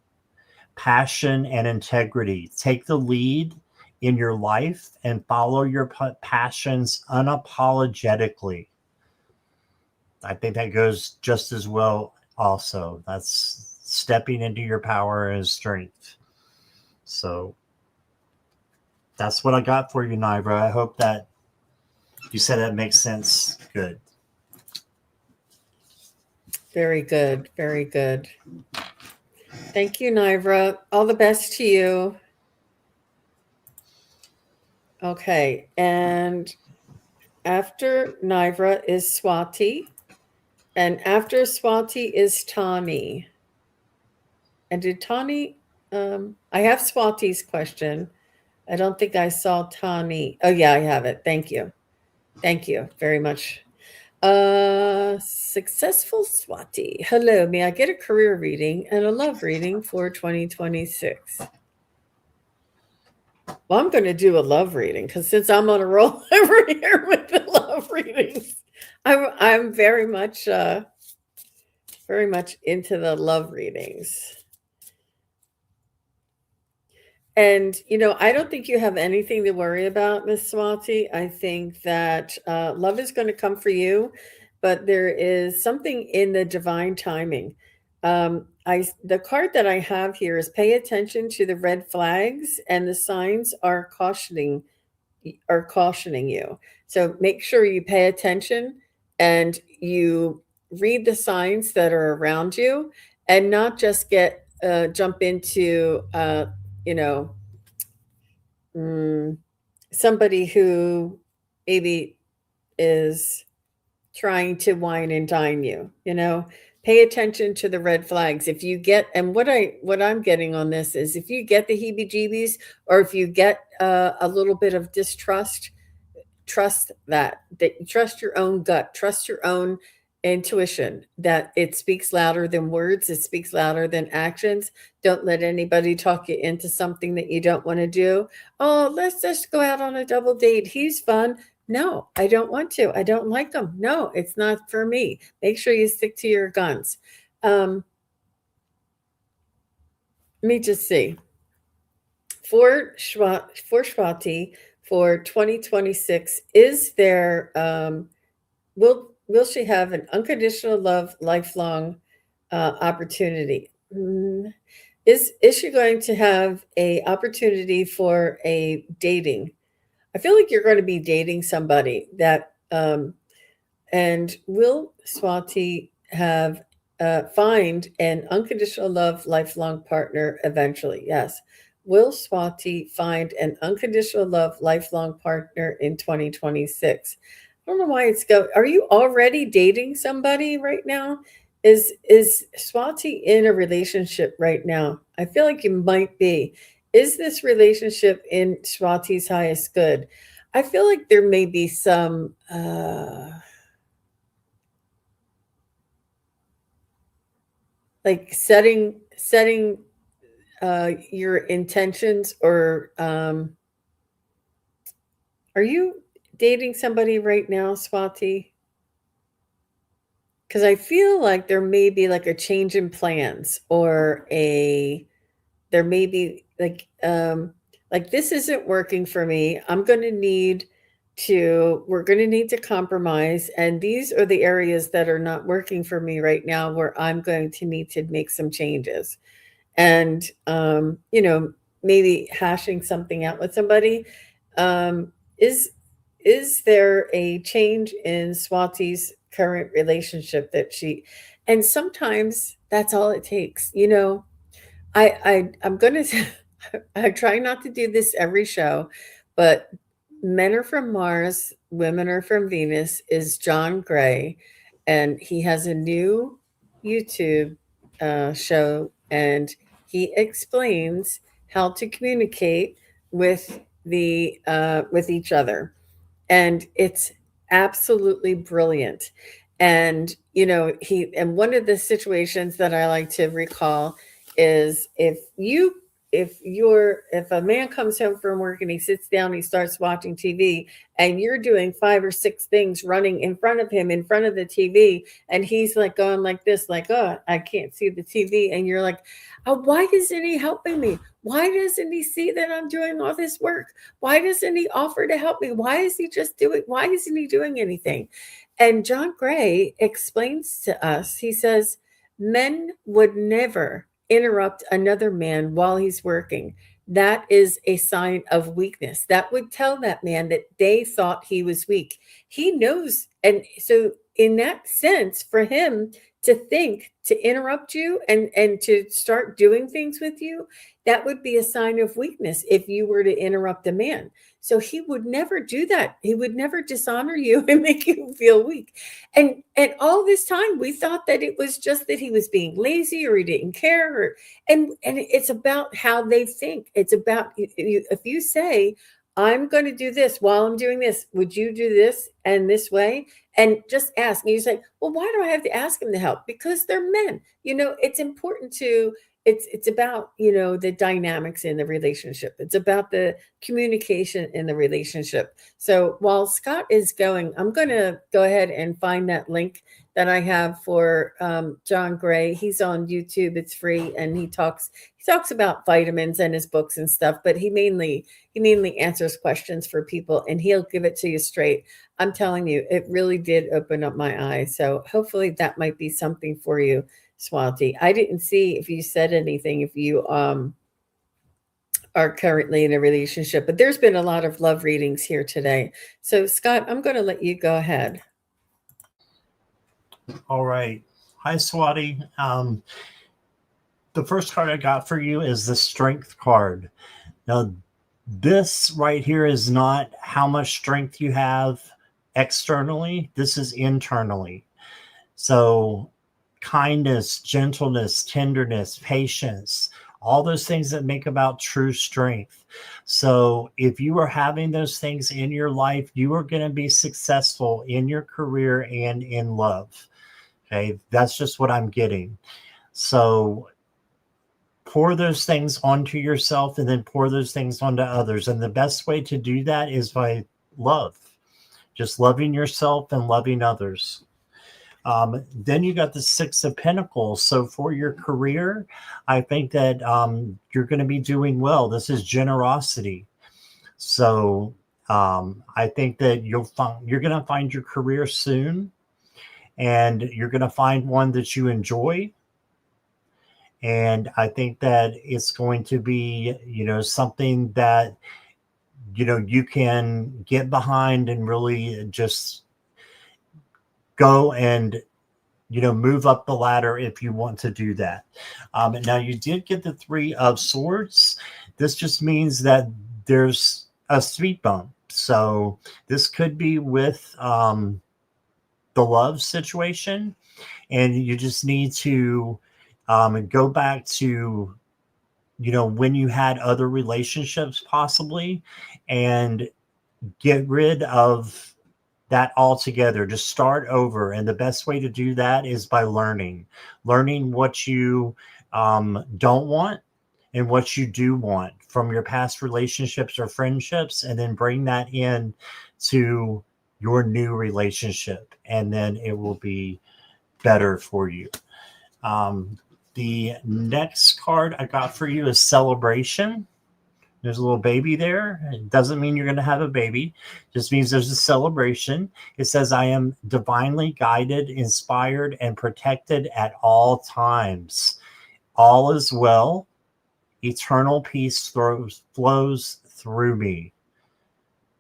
passion, and integrity. Take the lead in your life and follow your passions unapologetically. I think that goes just as well also. That's stepping into your power and strength. So That's what I got for you, Nivra. I hope that you said that makes sense. Good. Very good. Very good. Thank you, Nivra. All the best to you. Okay. And after Nivra is Swati. And after Swati is Tani. And did Tani, I have Swati's question. I don't think I saw Tani. Oh, yeah, I have it. Thank you. Thank you very much. Successful Swati. Hello, may I get a career reading and a love reading for 2026? Well, I'm going to do a love reading because since I'm on a roll over here with the love readings, I'm very much into the love readings. And, I don't think you have anything to worry about, Miss Swati. I think that love is going to come for you, but there is something in the divine timing. The card that I have here is pay attention to the red flags, and the signs are cautioning you. So make sure you pay attention and you read the signs that are around you, and not just jump into somebody who maybe is trying to wine and dine you. Pay attention to the red flags. If you get, and what I'm getting on this is, if you get the heebie-jeebies, or if you get a little bit of distrust, trust trust your own gut, trust your own intuition, that it speaks louder than words, it speaks louder than actions. Don't let anybody talk you into something that you don't want to do. Oh, let's just go out on a double date, he's fun. No, I don't want to. I don't like him. No, it's not for me. Make sure you stick to your guns. Let me just see. For Shwati, for 2026, is there will she have an unconditional love, lifelong opportunity? Is she going to have a opportunity for a dating? I feel like you're going to be dating somebody that, and will Swati have find an unconditional love, lifelong partner eventually? Yes. Will Swati find an unconditional love, lifelong partner in 2026? I don't know why it's go. Are you already dating somebody right now? Is Swati in a relationship right now? I feel like you might be. Is this relationship in Swati's highest good? I feel like there may be some like setting your intentions, or are you dating somebody right now, Swati? Because I feel like there may be like a change in plans, or there may be like this isn't working for me. We're going to need to compromise, and these are the areas that are not working for me right now, where I'm going to need to make some changes. And maybe hashing something out with somebody. Is there a change in Swati's current relationship and sometimes that's all it takes. I'm gonna I try not to do this every show, but Men Are From Mars, Women Are From Venus is John Gray, and he has a new YouTube show, and he explains how to communicate with with each other, and it's absolutely brilliant. And one of the situations that I like to recall is, if a man comes home from work and he sits down, he starts watching TV, and you're doing 5 or 6 things running in front of him, in front of the TV, and he's like going like this, like, oh, I can't see the TV, and you're like, oh, why isn't he helping me? Why doesn't he see that I'm doing all this work? Why doesn't he offer to help me? Why isn't he doing anything? And John Gray explains to us, he says, men would never interrupt another man while he's working. that is a sign of weakness. That would tell that man that they thought he was weak. He knows. And so, in that sense, for him to think to interrupt you and to start doing things with you, that would be a sign of weakness if you were to interrupt a man. So he would never do that. He would never dishonor you and make you feel weak. And all this time we thought that it was just that he was being lazy or he didn't care, and it's about how they think. It's about, if you say, I'm going to do this while I'm doing this, would you do this and this way? And just ask. And you say, well, why do I have to ask him to help? Because they're men. It's important to, it's about, the dynamics in the relationship. It's about the communication in the relationship. So while Scott is going, I'm going to go ahead and find that link that I have for John Gray. He's on YouTube. It's free, and he talks about vitamins and his books and stuff. But he mainly answers questions for people, and he'll give it to you straight. I'm telling you, it really did open up my eyes. So hopefully that might be something for you, Swati. I didn't see if you said anything, if you are currently in a relationship, but there's been a lot of love readings here today. So Scott, I'm going to let you go ahead. All right. Hi, Swati. The first card I got for you is the Strength card. Now, this right here is not how much strength you have externally. This is internally. So kindness, gentleness, tenderness, patience, all those things that make about true strength. So if you are having those things in your life, you are going to be successful in your career and in love. Okay, that's just what I'm getting. So pour those things onto yourself and then pour those things onto others. And the best way to do that is by love, just loving yourself and loving others. Then you got the Six of Pentacles. So for your career, I think that you're going to be doing well. This is generosity. So I think that you're going to find your career soon, and you're going to find one that you enjoy. And I think that it's going to be, something that, you can get behind and really just go and, move up the ladder if you want to do that. Now, you did get the Three of Swords. This just means that there's a speed bump. So this could be with the love situation, and you just need to go back to, when you had other relationships possibly, and get rid of that altogether. Just start over. And the best way to do that is by learning what you don't want and what you do want from your past relationships or friendships, and then bring that in to your new relationship, and then it will be better for you. The next card I got for you is Celebration. There's a little baby there. It doesn't mean you're going to have a baby. It just means there's a celebration. It says, I am divinely guided, inspired, and protected at all times. All is well. Eternal peace flows through me.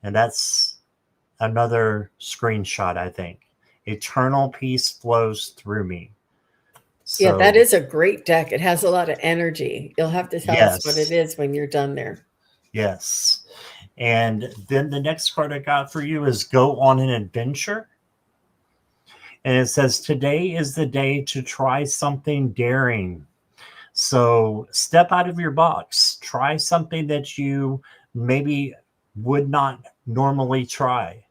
And that's another screenshot, I think. Eternal peace flows through me. So, yeah, that is a great deck. It has a lot of energy. You'll have to tell us what it is when you're done there. Yes. And then the next card I got for you is Go on an Adventure. And it says, today is the day to try something daring. So step out of your box. Try something that you maybe would not normally try.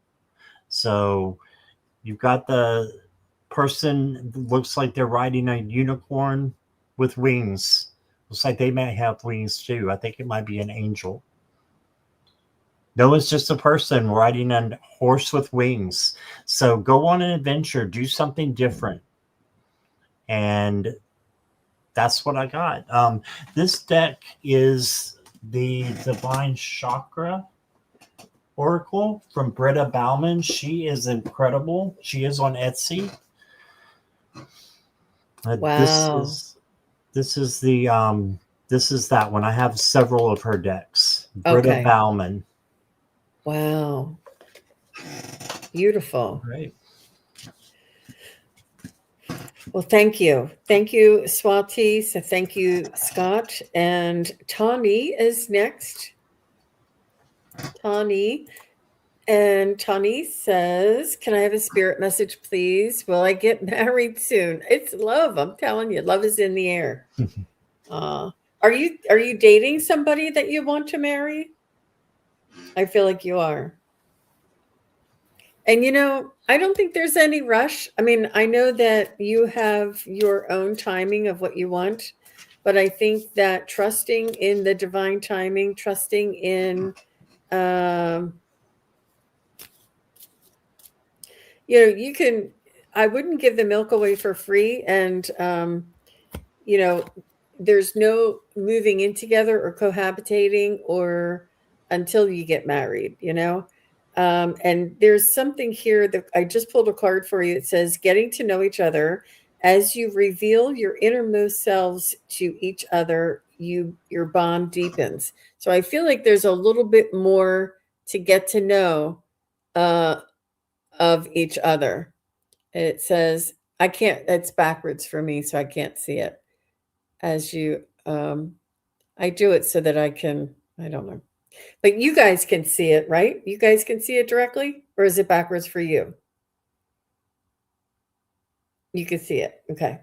So you've got the person that looks like they're riding a unicorn with wings. Looks like they may have wings too. I think it might be an angel. No, it's just a person riding a horse with wings. So go on an adventure, do something different. And that's what I got. This deck is the Divine Chakra Oracle from Britta Bauman. She is incredible. She is on Etsy. Wow. This is the this is that one. I have several of her decks. Britta Okay. Bauman. Wow. Beautiful. Right. Well, thank you. Thank you, Swati. So thank you, Scott. And Tawny is next. Tawny. And Tawny says, can I have a spirit message, please? Will I get married soon? It's love. I'm telling you, love is in the air. Are you dating somebody that you want to marry? I feel like you are. And I don't think there's any rush. I mean, I know that you have your own timing of what you want, but I think that trusting in the divine timing, trusting in, I wouldn't give the milk away for free. And, there's no moving in together or cohabitating or until you get married, and there's something here that I just pulled a card for you. It says getting to know each other as you reveal your innermost selves to each other, your bond deepens. So I feel like there's a little bit more to get to know of each other. It says, I can't, it's backwards for me, so I can't see it. As you, I do it so that I don't know. But you guys can see it, right? You guys can see it directly? Or is it backwards for you? You can see it. Okay.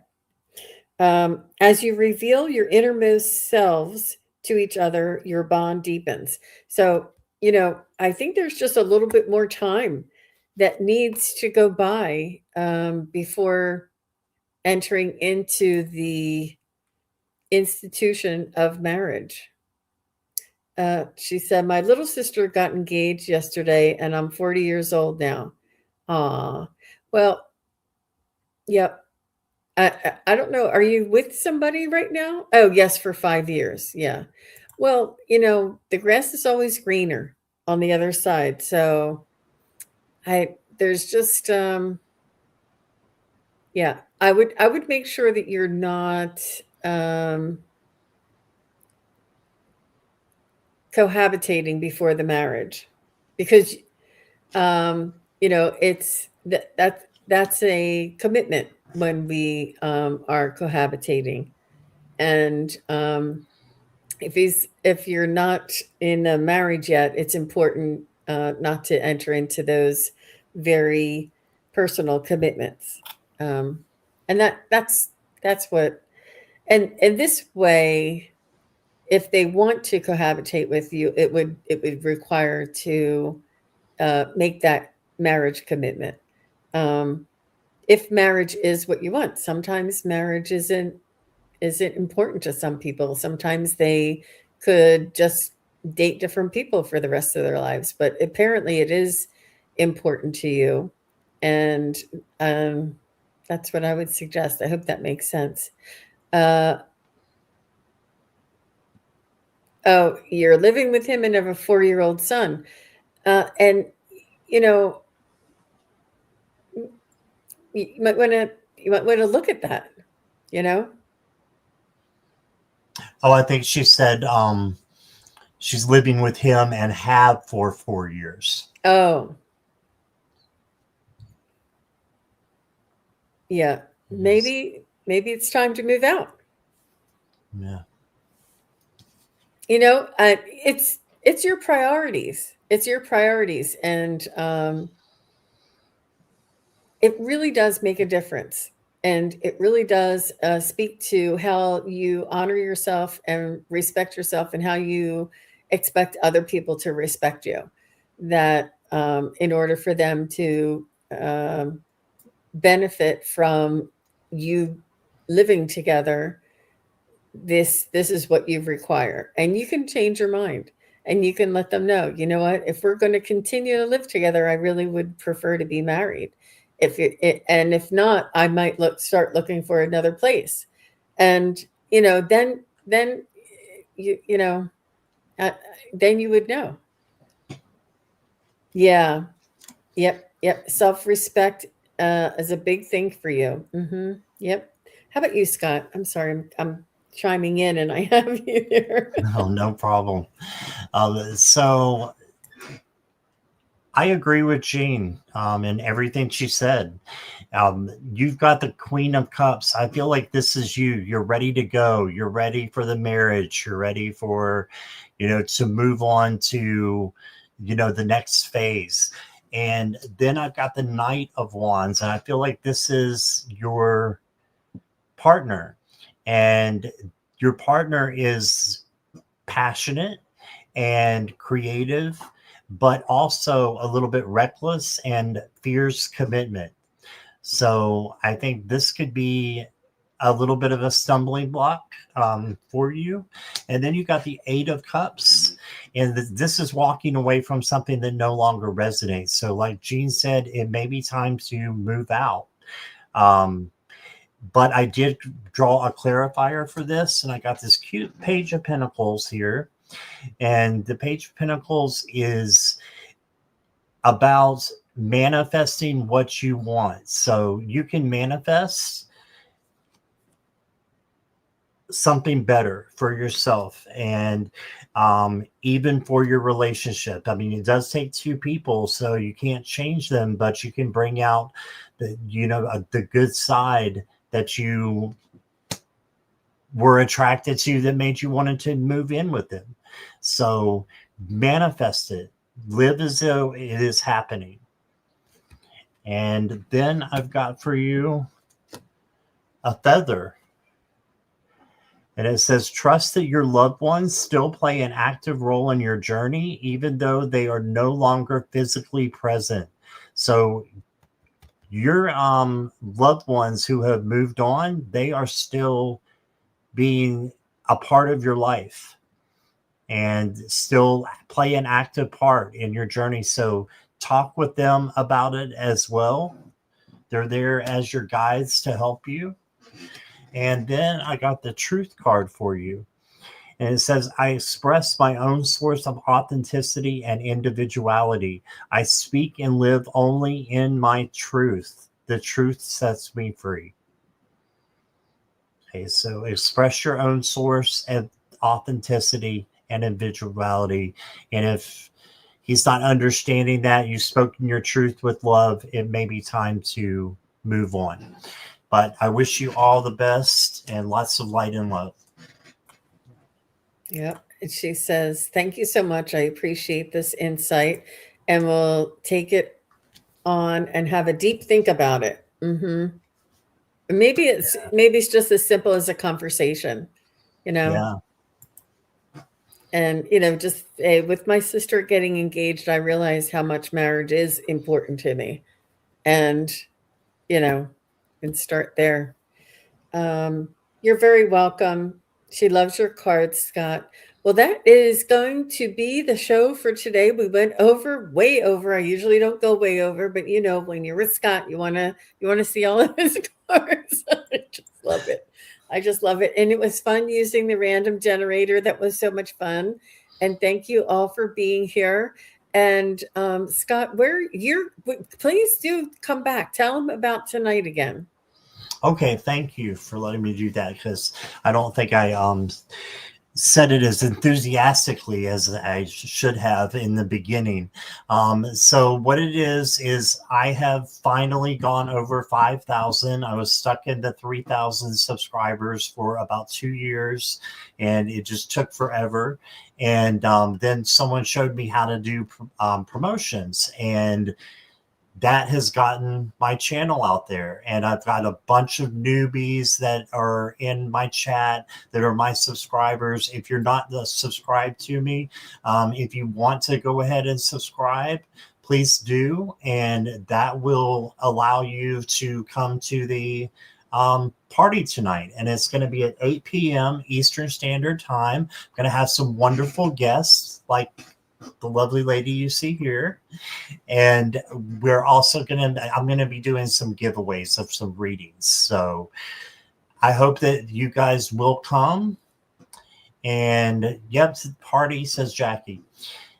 As you reveal your innermost selves to each other, your bond deepens. So, I think there's just a little bit more time that needs to go by before entering into the institution of marriage. She said, my little sister got engaged yesterday and I'm 40 years old now. Well, yeah. I don't know. Are you with somebody right now? Oh, yes, for 5 years. Yeah. Well, the grass is always greener on the other side. So there's just, yeah, I would make sure that you're not, cohabitating before the marriage, because it's that's a commitment when we are cohabitating. And if you're not in a marriage yet, it's important not to enter into those very personal commitments. And that's what, and this way, if they want to cohabitate with you, it would require to make that marriage commitment. If marriage is what you want, sometimes marriage isn't important to some people. Sometimes they could just date different people for the rest of their lives, but apparently it is important to you, and that's what I would suggest. I hope that makes sense. Oh, you're living with him and have a 4-year-old son. And, you might want to look at that, Oh, I think she said she's living with him and have for 4 years. Oh, yeah. Yes. Maybe it's time to move out. Yeah. It's your priorities. It's your priorities. And it really does make a difference. And it really does speak to how you honor yourself and respect yourself, and how you expect other people to respect you. That in order for them to benefit from you living together, this is what you require. And you can change your mind, and you can let them know, you know what, if we're going to continue to live together, I really would prefer to be married. And if not, I might start looking for another place. And then then you would know. Yeah. Yep. Self-respect is a big thing for you. Yep. How about you, Scott? I'm sorry, I'm chiming in, and I have you there. Oh, no problem. So I agree with Jean in everything she said. You've got the Queen of Cups. I feel like this is you. You're ready to go. You're ready for the marriage. You're ready for, to move on to, the next phase. And then I've got the Knight of Wands, and I feel like this is your partner. And your partner is passionate and creative, but also a little bit reckless and fears commitment. So I think this could be a little bit of a stumbling block for you. And then you got the Eight of Cups. And this is walking away from something that no longer resonates. So like Jean said, it may be time to move out. But I did draw a clarifier for this. And I got this cute Page of Pentacles here. And the Page of Pentacles is about manifesting what you want. So you can manifest something better for yourself and even for your relationship. I mean, it does take two people, so you can't change them, but you can bring out the good side that you were attracted to that made you wanted to move in with them. So manifest it. Live as though it is happening. And then I've got for you a feather. And it says, trust that your loved ones still play an active role in your journey, even though they are no longer physically present. So your loved ones who have moved on, they are still being a part of your life and still play an active part in your journey. So talk with them about it as well. They're there as your guides to help you. And then I got the Truth card for you. And it says, I express my own source of authenticity and individuality. I speak and live only in my truth. The truth sets me free. Okay, so express your own source of authenticity and individuality. And if he's not understanding that, you've spoken your truth with love, it may be time to move on. But I wish you all the best and lots of light and love. Yep. And she says, thank you so much. I appreciate this insight, and we'll take it on and have a deep think about it. Maybe it's just as simple as a conversation, Yeah. And, just with my sister getting engaged, I realized how much marriage is important to me. And, and start there. You're very welcome. She loves your cards, Scott. Well, that is going to be the show for today. We went way over. I usually don't go way over, but when you're with Scott, you want to see all of his cards. I just love it. And it was fun using the random generator. That was so much fun. And thank you all for being here. And Scott, please do come back. Tell them about tonight again. Okay, thank you for letting me do that, because I don't think I said it as enthusiastically as I should have in the beginning. So what it is I have finally gone over 5,000. I was stuck in the 3,000 subscribers for about 2 years, and it just took forever. And then someone showed me how to do promotions, and that has gotten my channel out there. And I've got a bunch of newbies that are in my chat that are my subscribers. If you're not subscribed to me, if you want to go ahead and subscribe, please do. And that will allow you to come to the party tonight. And it's going to be at 8 p.m. Eastern Standard Time. I'm going to have some wonderful guests like the lovely lady you see here. And we're also I'm going to be doing some giveaways of some readings. So I hope that you guys will come. And yep, party, says Jackie.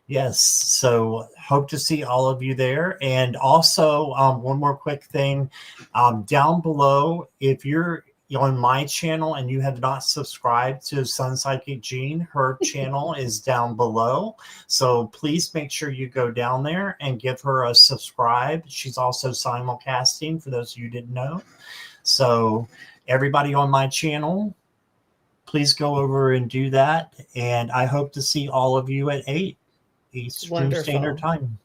Yes. So hope to see all of you there. And also one more quick thing down below, if you're on my channel and you have not subscribed to Sunpsychic Jean, her channel is down below. So please make sure you go down there and give her a subscribe. She's also simulcasting, for those of you who didn't know. So everybody on my channel, please go over and do that. And I hope to see all of you at 8 Eastern Standard Time.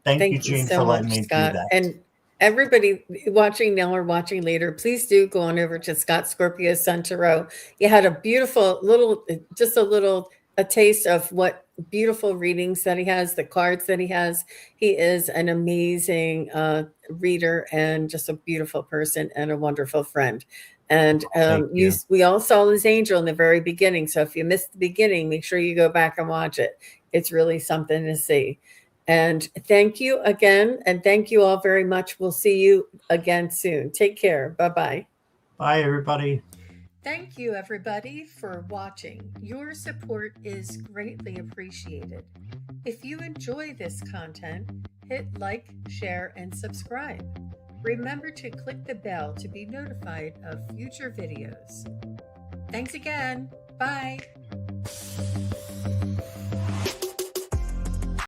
Thank you, Jean, so for letting much, me Scott. do that. And everybody watching now or watching later, please do go on over to Scott Scorpio's Sun Tarot. You had a beautiful little, just a taste of what beautiful readings that he has, the cards that he has. He is an amazing reader and just a beautiful person and a wonderful friend. And we all saw his angel in the very beginning. So if you missed the beginning, make sure you go back and watch it. It's really something to see. And thank you again. And thank you all very much. We'll see you again soon. Take care. Bye-bye. Bye, everybody. Thank you, everybody, for watching. Your support is greatly appreciated. If you enjoy this content, hit like, share, and subscribe. Remember to click the bell to be notified of future videos. Thanks again. Bye.